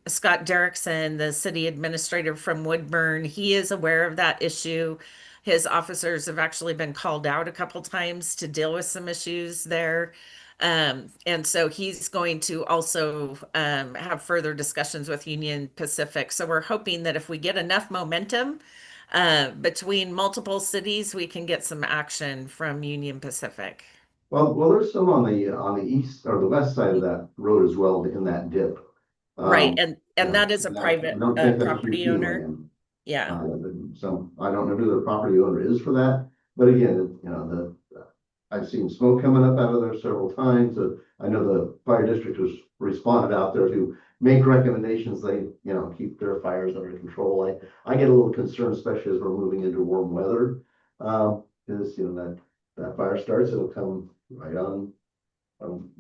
Scott Derrickson, the city administrator from Woodburn. He is aware of that issue. His officers have actually been called out a couple times to deal with some issues there. And so he's going to also have further discussions with Union Pacific. So we're hoping that if we get enough momentum between multiple cities, we can get some action from Union Pacific. Well, there's some on the east or the west side of that road as well in that dip. Right, and Yeah, that is a I private don't think that's a property huge owner. land. Yeah, So I don't know who the property owner is for that, but again, you know, I've seen smoke coming up out of there several times. I know the fire district has responded out there to make recommendations. They, you know, keep their fires under control. I get a little concerned, especially as we're moving into warm weather. Because, you know, that fire starts, it'll come right on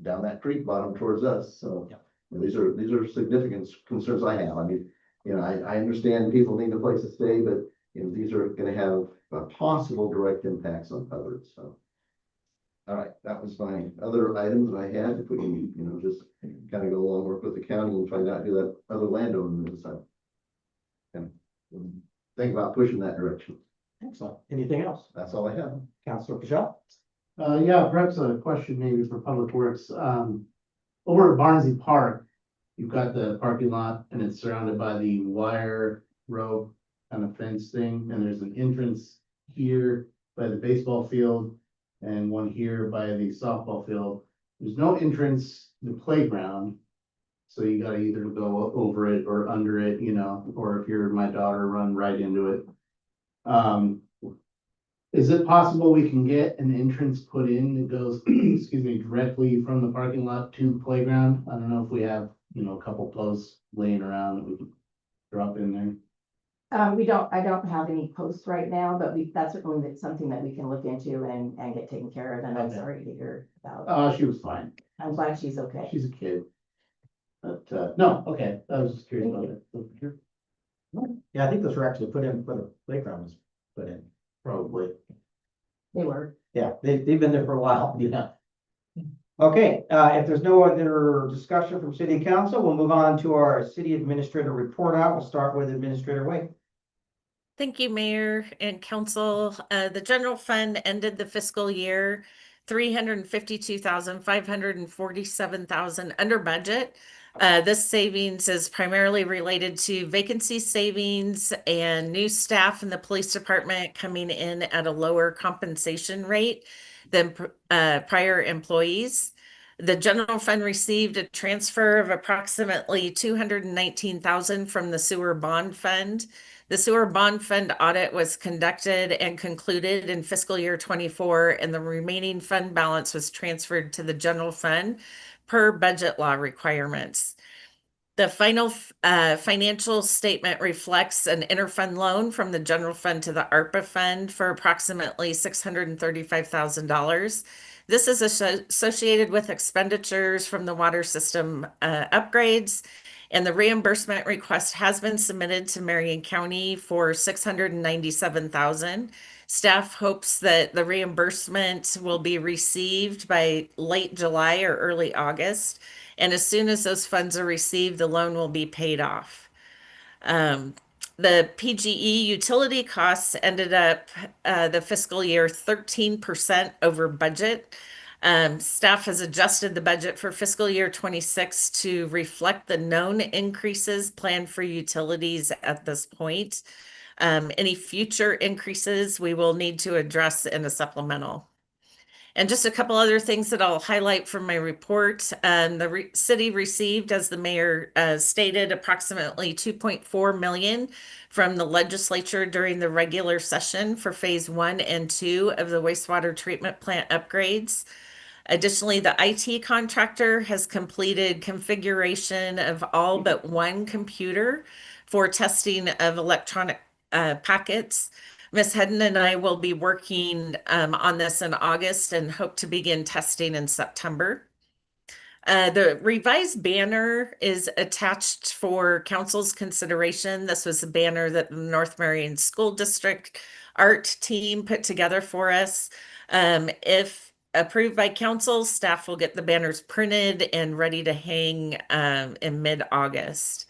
down that creek bottom towards us. So Yeah. these are significant concerns I have. I mean, You know, I understand people need a place to stay, but, you know, these are gonna have possible direct impacts on Hubbard, so. All right, that was my other items I had, if we can, you know, just kind of go along, work with the county and find out who that other landowner is. And think about pushing that direction. Excellent. Anything else? That's all I have. Counselor Pashel? Yeah, perhaps a question maybe for Public Works. Over at Barnsley Park, you've got the parking lot and it's surrounded by the wire rope kind of fence thing, and there's an entrance here by the baseball field and one here by the softball field. There's no entrance to the playground. So you gotta either go over it or under it, you know, or if you're my daughter, run right into it. Is it possible we can get an entrance put in that goes, excuse me, directly from the parking lot to the playground? I don't know if we have, you know, a couple posts laying around that we can drop in there. I don't have any posts right now, but that's certainly something that we can look into and get taken care of, and I'm Okay. sorry to hear about. Oh, she was fine. I'm glad she's okay. She's a kid. But, no, okay, I was just curious about it. Yeah, I think those were actually put in, for the playground was put in. Probably. They were. Yeah, they've been there for a while. Yeah. Okay, if there's no other discussion from city council, we'll move on to our city administrator report out. We'll start with Administrator Wade. Thank you, Mayor and Council. The general fund ended the fiscal year 352,547,000 under budget. This savings is primarily related to vacancy savings and new staff in the police department coming in at a lower compensation rate than prior employees. The general fund received a transfer of approximately 219,000 from the sewer bond fund. The sewer bond fund audit was conducted and concluded in fiscal year 24, and the remaining fund balance was transferred to the general fund per budget law requirements. The final financial statement reflects an interfund loan from the general fund to the ARPA fund for approximately $635,000. This is associated with expenditures from the water system upgrades, and the reimbursement request has been submitted to Marion County for $697,000. Staff hopes that the reimbursement will be received by late July or early August. And as soon as those funds are received, the loan will be paid off. The PGE utility costs ended up the fiscal year 13% over budget. Staff has adjusted the budget for fiscal year 26 to reflect the known increases planned for utilities at this point. Any future increases we will need to address in a supplemental. And just a couple other things that I'll highlight from my report. The city received, as the mayor stated, approximately 2.4 million from the legislature during the regular session for phase 1 and 2 of the wastewater treatment plant upgrades. Additionally, the IT contractor has completed configuration of all but one computer for testing of electronic packets. Ms. Hedden and I will be working on this in August and hope to begin testing in September. The revised banner is attached for council's consideration. This was a banner that the North Marion School District art team put together for us. If approved by council, staff will get the banners printed and ready to hang in mid-August.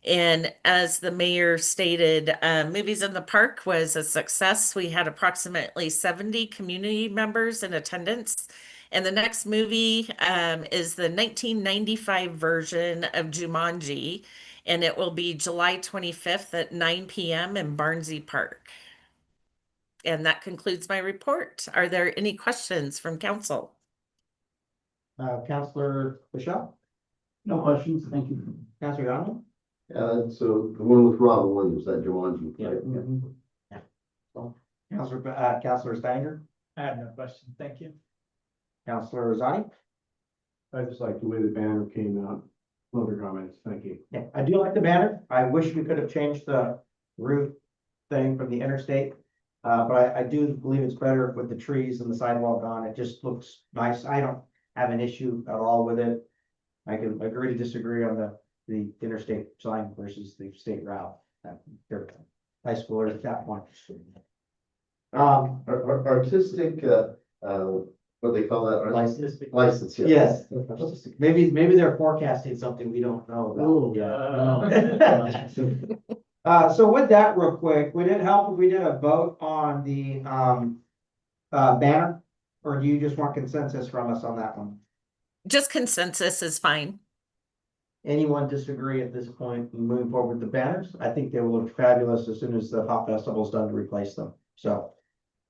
And as the mayor stated, Movies in the Park was a success. We had approximately 70 community members in attendance. And the next movie is the 1995 version of Jumanji, and it will be July 25th at 9 p.m. in Barnsley Park. And that concludes my report. Are there any questions from council? Counselor Pashel? No questions, thank you. Counselor Young? So the one with Robin Williams, that Jumanji. Yeah. Right? Counselor Stanger? I have no question. Thank you. Counselor Zani? I just like the way the banner came out. Love your comments. Thank you. Yeah, I do like the banner. I wish we could have changed the route thing from the interstate. But I do believe it's better with the trees and the sidewalk on. It just looks nice. I don't have an issue at all with it. I can agree to disagree on the the interstate sign versus the state route. They're high schoolers at that point. Artistic, what they call that? License. License, yeah. Yes, maybe they're forecasting something we don't know Ooh, about. So with that real quick, would it help if we did a vote on the, banner? Or do you just want consensus from us on that one? Just consensus is fine. Anyone disagree at this point in moving forward with the banners? I think they will look fabulous as soon as the Pop Festival is done to replace them. So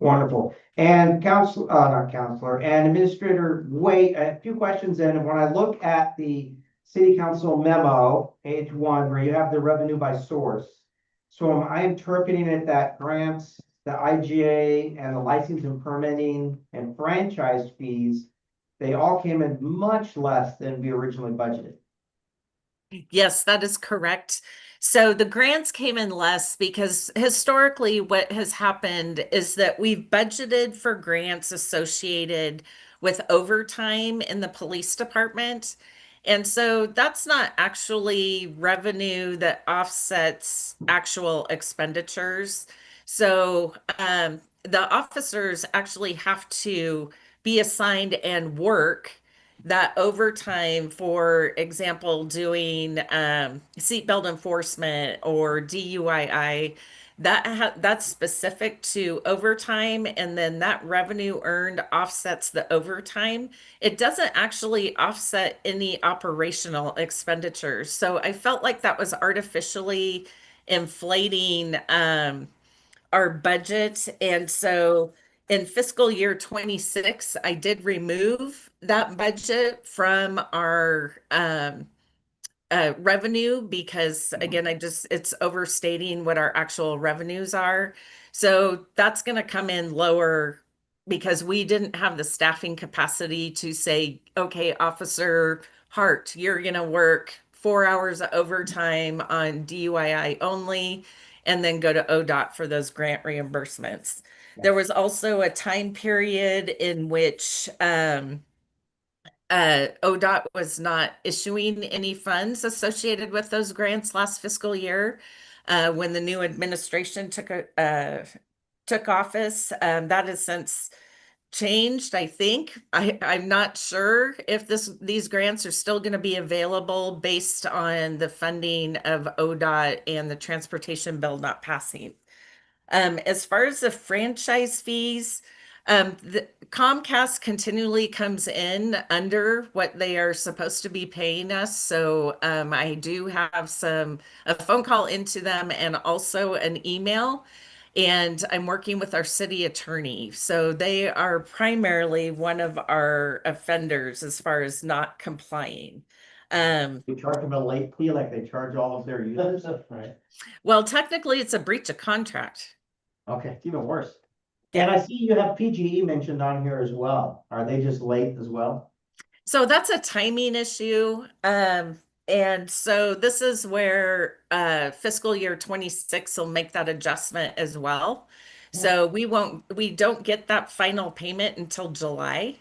wonderful. And not counselor, and Administrator Wait, a few questions in. And when I look at the City Council memo, page 1, where you have the revenue by source. So am I interpreting it that grants, the IGA and the licensing and permitting and franchise fees, they all came in much less than we originally budgeted? Yes, that is correct. So the grants came in less because historically what has happened is that we've budgeted for grants associated with overtime in the police department. And so that's not actually revenue that offsets actual expenditures. So the officers actually have to be assigned and work that overtime, for example, doing seatbelt enforcement or DUII, that's specific to overtime, and then that revenue earned offsets the overtime. It doesn't actually offset any operational expenditures. So I felt like that was artificially inflating our budget. And so in fiscal year 26, I did remove that budget from our revenue because again, it's overstating what our actual revenues are. So that's going to come in lower because we didn't have the staffing capacity to say, okay, Officer Hart, you're going to work 4 hours of overtime on DUII only, and then go to ODOT for those grant reimbursements. There was also a time period in which ODOT was not issuing any funds associated with those grants last fiscal year. When the new administration took office, that has since changed, I think. I'm not sure if these grants are still going to be available based on the funding of ODOT and the transportation bill not passing. As far as the franchise fees, the Comcast continually comes in under what they are supposed to be paying us. So I do have a phone call into them and also an email. And I'm working with our city attorney. So they are primarily one of our offenders as far as not complying. You charge them a late fee like they charge all of their users? Right. Well, technically, it's a breach of contract. Okay, it's even worse. And I see you have PGE mentioned on here as well. Are they just late as well? So that's a timing issue. And so this is where fiscal year 26 will make that adjustment as well. So we don't get that final payment until July.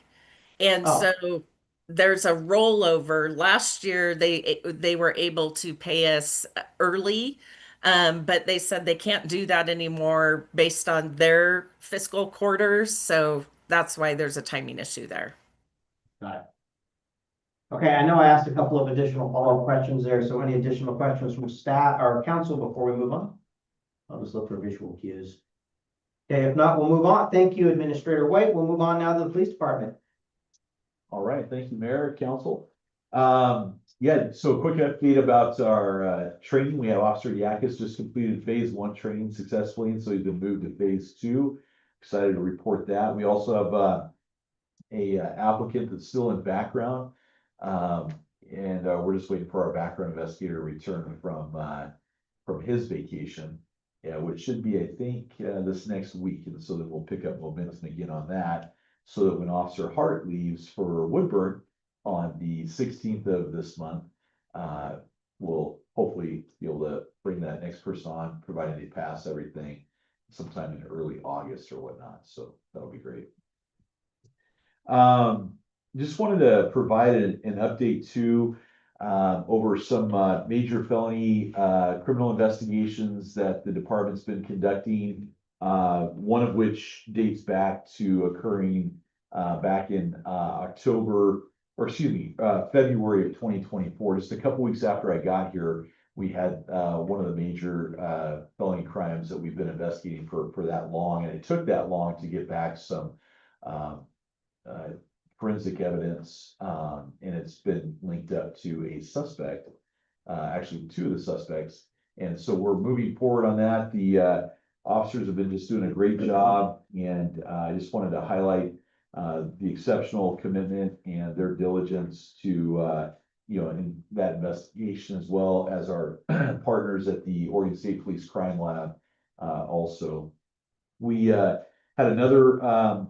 And Oh. so there's a rollover. Last year they were able to pay us early. But they said they can't do that anymore based on their fiscal quarters. So that's why there's a timing issue there. Got it. Okay, I know I asked a couple of additional follow-up questions there, so any additional questions from staff or council before we move on? I'll just look for visual cues. Okay, if not, we'll move on. Thank you, Administrator White. We'll move on now to the police department. All right, thank you, Mayor, Council. Yeah, so a quick update about our training. We have Officer Yakis just completed phase 1 training successfully, and so he's been moved to phase 2. Excited to report that. We also have a applicant that's still in background, and we're just waiting for our background investigator to return from his vacation, which should be, I think, this next week, and so that we'll pick up momentum again on that, so that when Officer Hart leaves for Woodburn on the 16th of this month, we'll hopefully be able to bring that next person on, provided they pass everything sometime in early August or whatnot. So that'll be great. Just wanted to provide an update too. over some major felony criminal investigations that the department's been conducting. One of which dates back to occurring back in February of 2024. Just a couple weeks after I got here, we had one of the major felony crimes that we've been investigating for that long, and it took that long to get back some forensic evidence, and it's been linked up to a suspect, actually two of the suspects. And so we're moving forward on that. The officers have been just doing a great job, and I just wanted to highlight the exceptional commitment and their diligence to, in that investigation, as well as our partners at the Oregon State Police Crime Lab. Also, we had another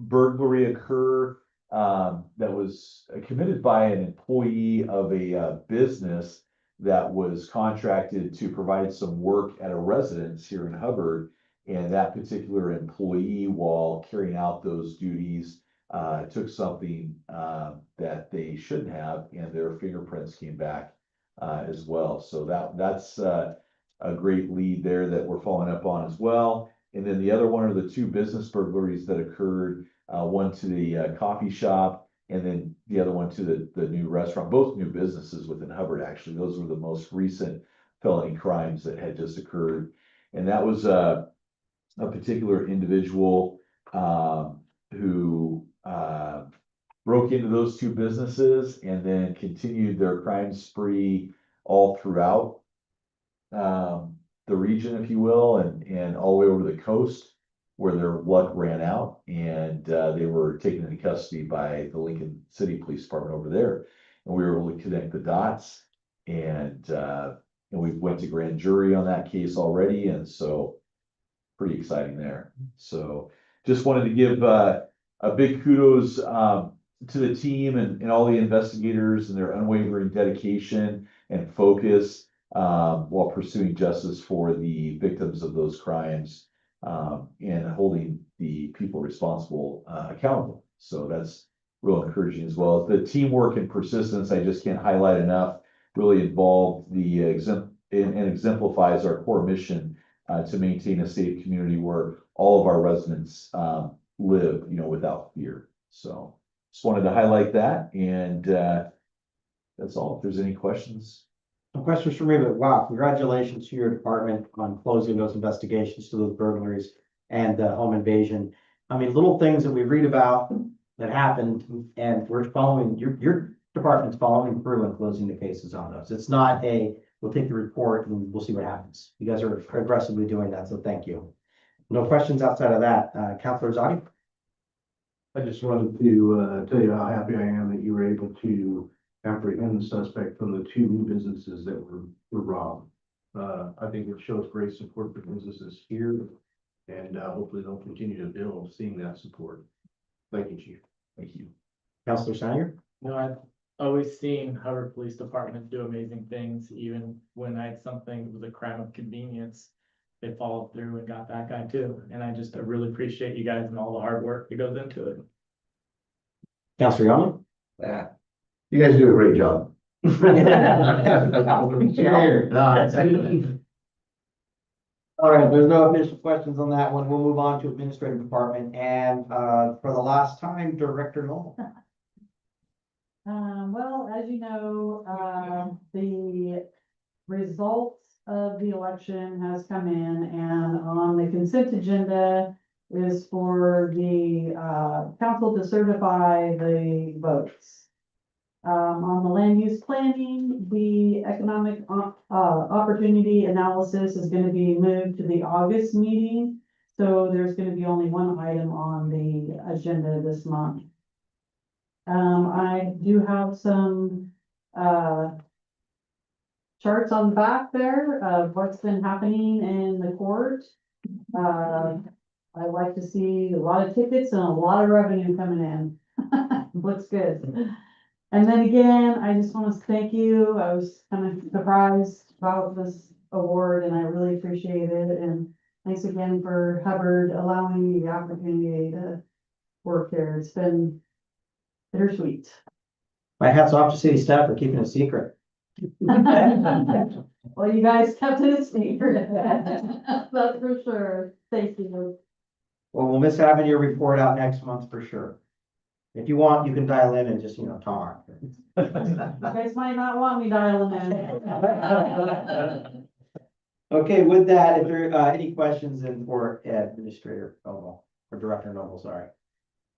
burglary occur that was committed by an employee of a business that was contracted to provide some work at a residence here in Hubbard. And that particular employee, while carrying out those duties, took something that they shouldn't have, and their fingerprints came back as well. So that's a great lead there that we're following up on as well. And then the other one are the two business burglaries that occurred, one to the coffee shop, and then the other one to the new restaurant, both new businesses within Hubbard, actually. Those were the most recent felony crimes that had just occurred. And that was a particular individual who broke into those two businesses and then continued their crime spree all throughout the region, if you will, and all the way over the coast, where their luck ran out, and they were taken into custody by the Lincoln City Police Department over there. And we were able to connect the dots, and we went to grand jury on that case already, and so pretty exciting there. So just wanted to give a big kudos to the team and all the investigators and their unwavering dedication and focus while pursuing justice for the victims of those crimes, and holding the people responsible accountable. So that's real encouraging as well. The teamwork and persistence, I just can't highlight enough, really involved and exemplifies our core mission to maintain a safe community where all of our residents live, without fear. So just wanted to highlight that, and that's all. If there's any questions. No questions for me, but wow, congratulations to your department on closing those investigations to those burglaries and the home invasion. I mean, little things that we read about that happened, and we're following, your department's following through and closing the cases on those. It's not we'll take the report and we'll see what happens. You guys are aggressively doing that, so thank you. No questions outside of that. Counselor Zadi? I just wanted to tell you how happy I am that you were able to apprehend the suspect from the two new businesses that were robbed. I think it shows great support for businesses here, and hopefully they'll continue to build seeing that support. Thank you, Chief. Thank you. Counselor Steiner? I've always seen Hubbard Police Department do amazing things, even when I had something that was a crime of convenience. They followed through and got that guy too. And I really appreciate you guys and all the hard work that goes into it. Counselor Young? Yeah. You guys do a great job. All right, there's no official questions on that one. We'll move on to administrative department, and for the last time, Director Noel. Well, as you know, the results of the election has come in, and on the consent agenda is for the council to certify the votes. On the land use planning, the economic opportunity analysis is going to be moved to the August meeting. So there's going to be only one item on the agenda this month. I do have some charts on the back there of what's been happening in the court. I like to see a lot of tickets and a lot of revenue coming in. Looks good. And then again, I just want to thank you. I was kind of surprised about this award, and I really appreciate it. And thanks again for Hubbard allowing me the opportunity to work there. It's been bittersweet. My hat's off to city staff for keeping it secret. Well, you guys kept it a secret. That's for sure. Thank you. Well, we'll miss having your report out next month for sure. If you want, you can dial in and just, talk. You guys might not want me dialing in. Okay, with that, if there are any questions then for Administrator Noble, or Director Noble, sorry.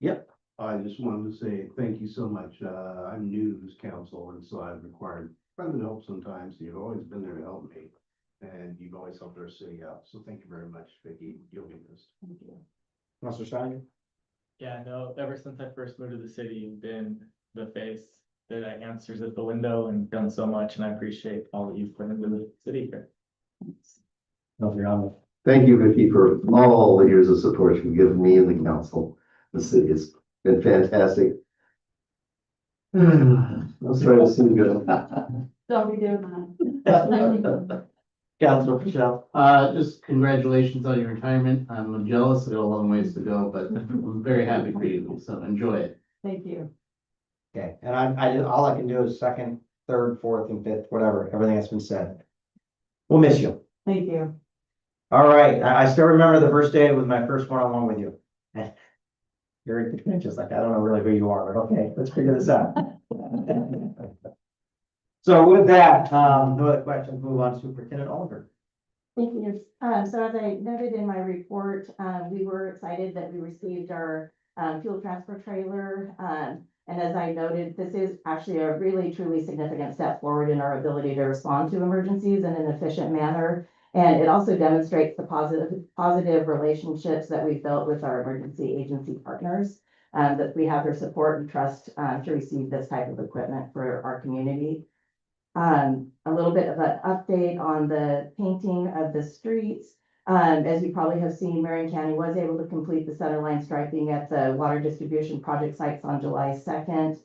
Yep. I just wanted to say thank you so much. I'm new to this council, and so I've required friendly help sometimes. You've always been there to help me. And you've always helped our city out. So thank you very much, Vicky. You'll be missed. Thank you. Mr. Steiner? Yeah, no, ever since I first moved to the city, you've been the face that answers at the window and done so much, and I appreciate all that you've put into the city here. No, you're on. Thank you, Vicky, for all the years of support you've given me and the council. The city has been fantastic. Let's try to see good. Don't be doing that. Councilor Michelle? Just congratulations on your retirement. I'm jealous. I got a long ways to go, but I'm very happy for you. So enjoy it. Thank you. Okay, and all I can do is second, third, fourth, and fifth, whatever, everything that's been said. We'll miss you. Thank you. All right, I still remember the first day with my first one-on-one with you. You're just like, I don't know really who you are, but okay, let's figure this out. So with that, no other questions, move on to Superintendent Oliver. Thank you. So as I noted in my report, we were excited that we received our fuel transfer trailer. And as I noted, this is actually a really truly significant step forward in our ability to respond to emergencies in an efficient manner. And it also demonstrates the positive relationships that we've built with our emergency agency partners, that we have their support and trust to receive this type of equipment for our community. A little bit of an update on the painting of the streets. As you probably have seen, Marion County was able to complete the center line striping at the water distribution project sites on July 2nd.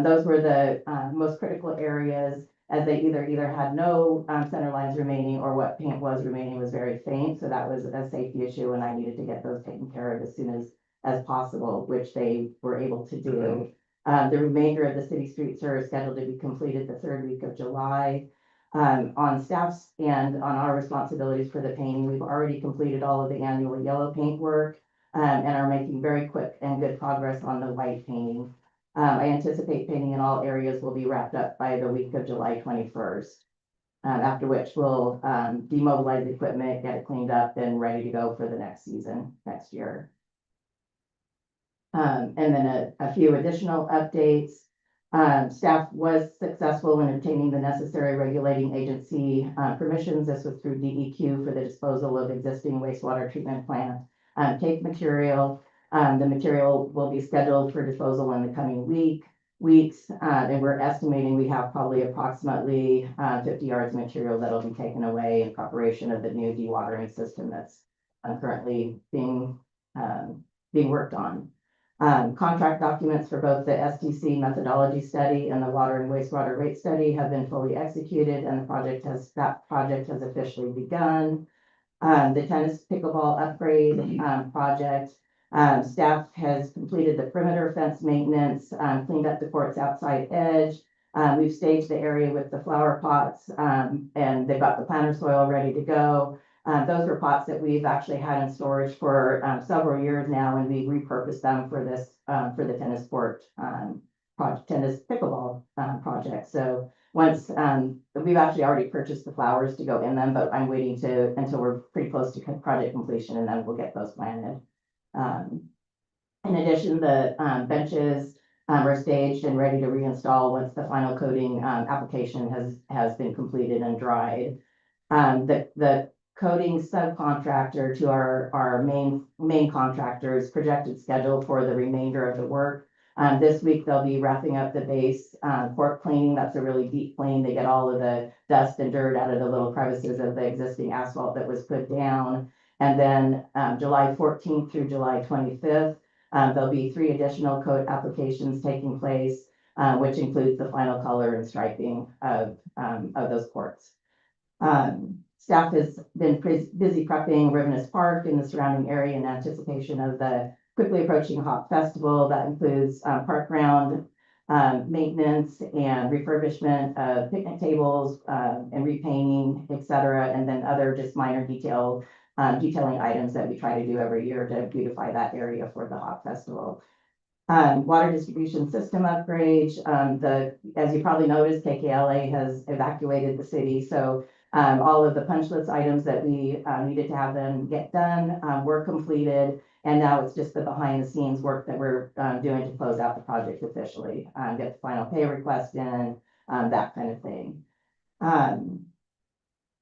Those were the most critical areas, as they either had no center lines remaining, or what paint was remaining was very faint. So that was a safety issue, and I needed to get those taken care of as soon as possible, which they were able to do. The remainder of the city streets are scheduled to be completed the third week of July. On staff's and on our responsibilities for the painting, we've already completed all of the annual yellow paint work, and are making very quick and good progress on the white painting. I anticipate painting in all areas will be wrapped up by the week of July 21st. After which we'll demobilize the equipment, get it cleaned up, and ready to go for the next season, next year. And then a few additional updates. Staff was successful in obtaining the necessary regulating agency permissions. This was through DEQ for the disposal of existing wastewater treatment plant take material. The material will be scheduled for disposal in the coming weeks, and we're estimating we have probably approximately 50 yards of material that'll be taken away in preparation of the new dewatering system that's currently being worked on. Contract documents for both the STC methodology study and the water and wastewater rate study have been fully executed, and that project has officially begun. The tennis pickleball upgrade project, staff has completed the perimeter fence maintenance, cleaned up the court's outside edge. We've staged the area with the flower pots, and they've got the planter soil ready to go. Those were pots that we've actually had in storage for several years now, and we repurposed them for this for the tennis court tennis pickleball project. So once we've actually already purchased the flowers to go in them, but I'm waiting until we're pretty close to project completion, and then we'll get those planted. In addition, the benches are staged and ready to reinstall once the final coating application has been completed and dried. The coating subcontractor to our main contractor's projected schedule for the remainder of the work. This week they'll be wrapping up the base court cleaning. That's a really deep clean. They get all of the dust and dirt out of the little crevices of the existing asphalt that was put down. And then July 14th through July 25th, there'll be 3 additional coat applications taking place, which includes the final color and striping of those courts. Staff has been busy prepping Rivinus Park and the surrounding area in anticipation of the quickly approaching Hop Festival. That includes park ground maintenance and refurbishment of picnic tables, and repainting, et cetera, and then other just minor detailing items that we try to do every year to beautify that area for the Hop Festival. Water distribution system upgrades, as you probably noticed, KKLA has evacuated the city, so all of the punch list items that we needed to have them get done were completed. And now it's just the behind the scenes work that we're doing to close out the project officially, get the final pay request in, that kind of thing. And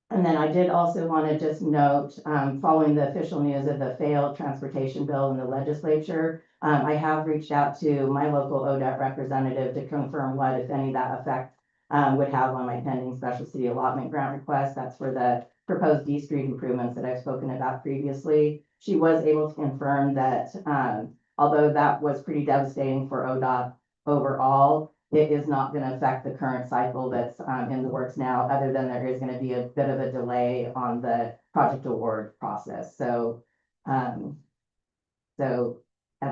then I did also want to just note, following the official news of the failed transportation bill in the legislature, I have reached out to my local ODOT representative to confirm what, if any, that effect would have on my pending special city allotment grant request. That's for the proposed D Street improvements that I've spoken about previously. She was able to confirm that, although that was pretty devastating for ODOT overall, it is not going to affect the current cycle that's in the works now, other than there is going to be a bit of a delay on the project award process. So, at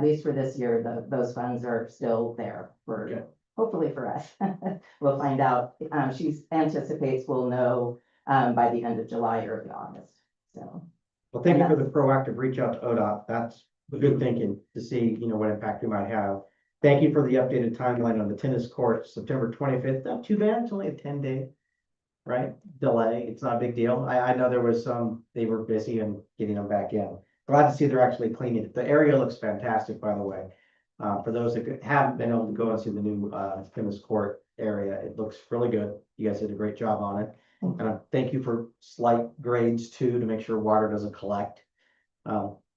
least for this year, those funds are still there for, hopefully for us. We'll find out. She anticipates we'll know by the end of July or early August. So. Well, thank you for the proactive reach out to ODOT. That's good thinking to see, what impact we might have. Thank you for the updated timeline on the tennis court, September 25th. Not too bad. It's only a 10-day, right, delay. It's not a big deal. I know there was they were busy and getting them back in. Glad to see they're actually cleaning it. The area looks fantastic, by the way. For those that haven't been able to go and see the new tennis court area, it looks really good. You guys did a great job on it. And thank you for slight grades too, to make sure water doesn't collect.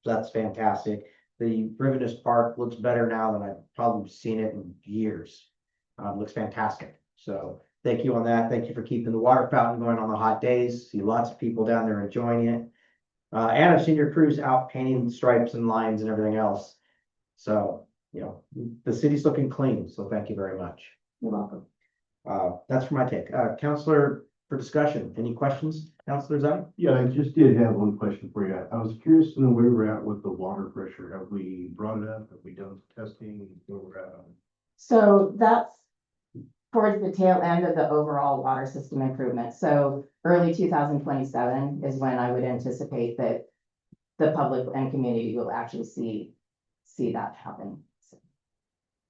That's fantastic. The Rivetous Park looks better now than I've probably seen it in years. Looks fantastic. So thank you on that. Thank you for keeping the water fountain going on the hot days. See lots of people down there enjoying it. And I've seen your crews out painting stripes and lines and everything else. So, the city's looking clean. So thank you very much. You're welcome. That's for my take. Counselor, for discussion, any questions, Counselor Zine? Yeah, I just did have one question for you. I was curious to know where we're at with the water pressure. Have we brought it up? Have we done testing? Where we're at on it? So that's towards the tail end of the overall water system improvement. So early 2027 is when I would anticipate that the public and community will actually see that happen. So,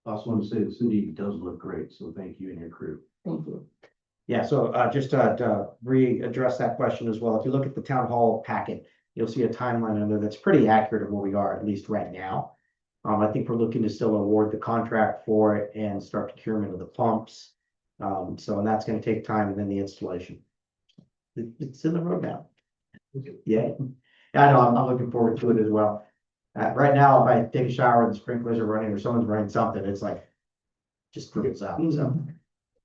I also want to say the city does look great, so thank you and your crew. thank you. Yeah, so just to readdress that question as well, if you look at the town hall packet, you'll see a timeline under that's pretty accurate of where we are, at least right now. I think we're looking to still award the contract for it and start procurement of the pumps. And that's going to take time, and then the installation. It's in the roadmap. Yeah, I know, I'm looking forward to it as well. Right now, if I take a shower and the sprinklers are running or someone's running something, it's like, just goes out, so.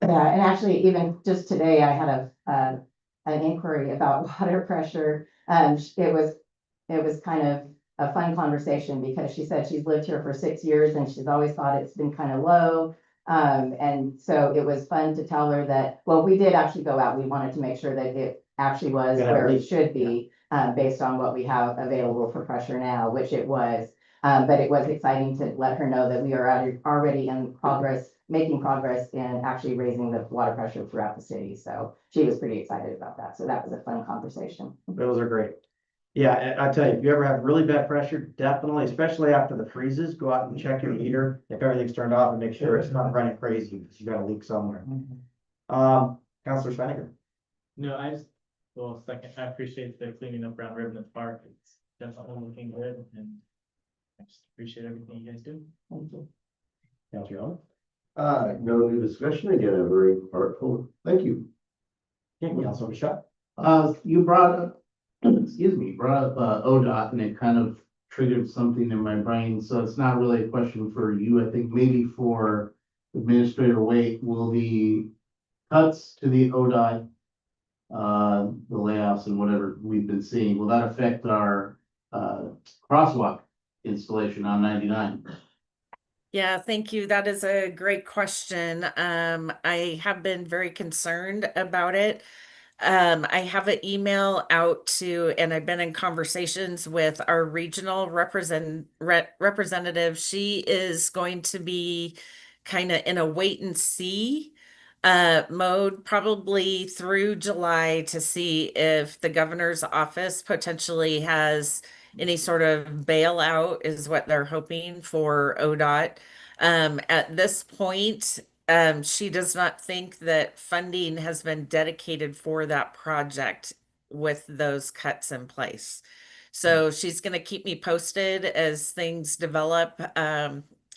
Yeah, and actually, even just today, I had an inquiry about water pressure. It was kind of a fun conversation because she said she's lived here for 6 years and she's always thought it's been kind of low. And so it was fun to tell her that, well, we did actually go out. We wanted to make sure that it actually was where it should be, based on what we have available for pressure now, which it was. But it was exciting to let her know that we are already in progress, making progress in actually raising the water pressure throughout the city. So she was pretty excited about that. So that was a fun conversation. Those are great. Yeah, I tell you, if you ever have really bad pressure, definitely, especially after the freezes, go out and check your heater if everything's turned off and make sure it's not running crazy because you got a leak somewhere. Counselor Schweiger. No, second, I appreciate the cleaning up around Rivetous Park. It's definitely looking good, and I just appreciate everything you guys do. Thank you. Counselor Owen. No new discussion. Again, a very heartfelt thank you. Counselor Bishop. You brought up, ODOT, and it kind of triggered something in my brain, so it's not really a question for you. I think maybe for Administrator Waite, will the cuts to the ODOT, the layoffs and whatever we've been seeing, will that affect our crosswalk installation on 99? Yeah, thank you. That is a great question. I have been very concerned about it. I have an email out to, and I've been in conversations with our regional representative. She is going to be kind of in a wait and see mode, probably through July, to see if the governor's office potentially has any sort of bailout, is what they're hoping for ODOT. At this point, she does not think that funding has been dedicated for that project with those cuts in place. So she's going to keep me posted as things develop.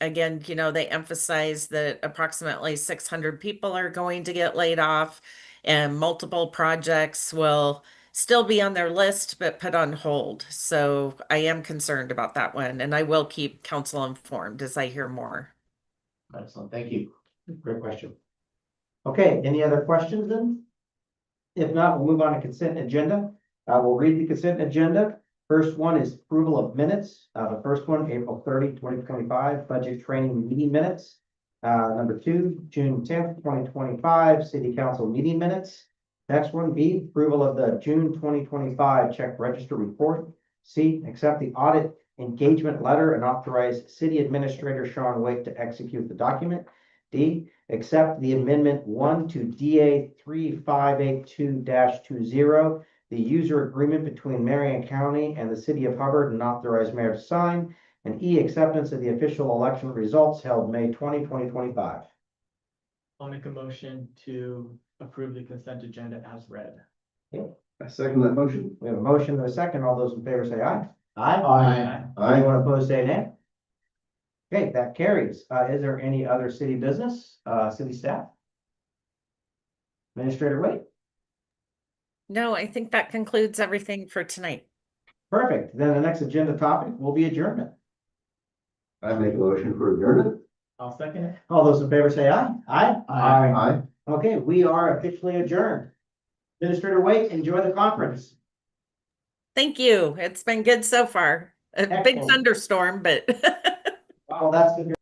Again, you know, they emphasize that approximately 600 people are going to get laid off, and multiple projects will still be on their list but put on hold. So I am concerned about that one, and I will keep council informed as I hear more. Excellent, thank you. Great question. Okay, any other questions then? If not, we'll move on to consent agenda. We'll read the consent agenda. First one is approval of minutes. The first one, April 30, 2025, budget training meeting minutes. Number two, June 10th, 2025, city council meeting minutes. Next one, B, approval of the June 2025 check register report. C, accept the audit engagement letter and authorize city administrator Sean Wake to execute the document. D, accept the amendment 1 to DA 3582-20, the user agreement between Marion County and the city of Hubbard, and authorize mayor to sign. And E, acceptance of the official election results held May 20, 2025. I'll make a motion to approve the consent agenda as read. I second that motion. We have a motion and a second. All those in favor say aye. Aye. Anyone opposed, say nay. Okay, that carries. Is there any other city business, city staff? Administrator Wade? No, I think that concludes everything for tonight. Perfect. Then the next agenda topic will be adjournment. I make a motion for adjournment. I'll second it. All those in favor say aye. Aye. Aye. Okay, we are officially adjourned. Administrator Wade, enjoy the conference. Thank you. It's been good so far. A big Excellent. thunderstorm, but Well, that's good.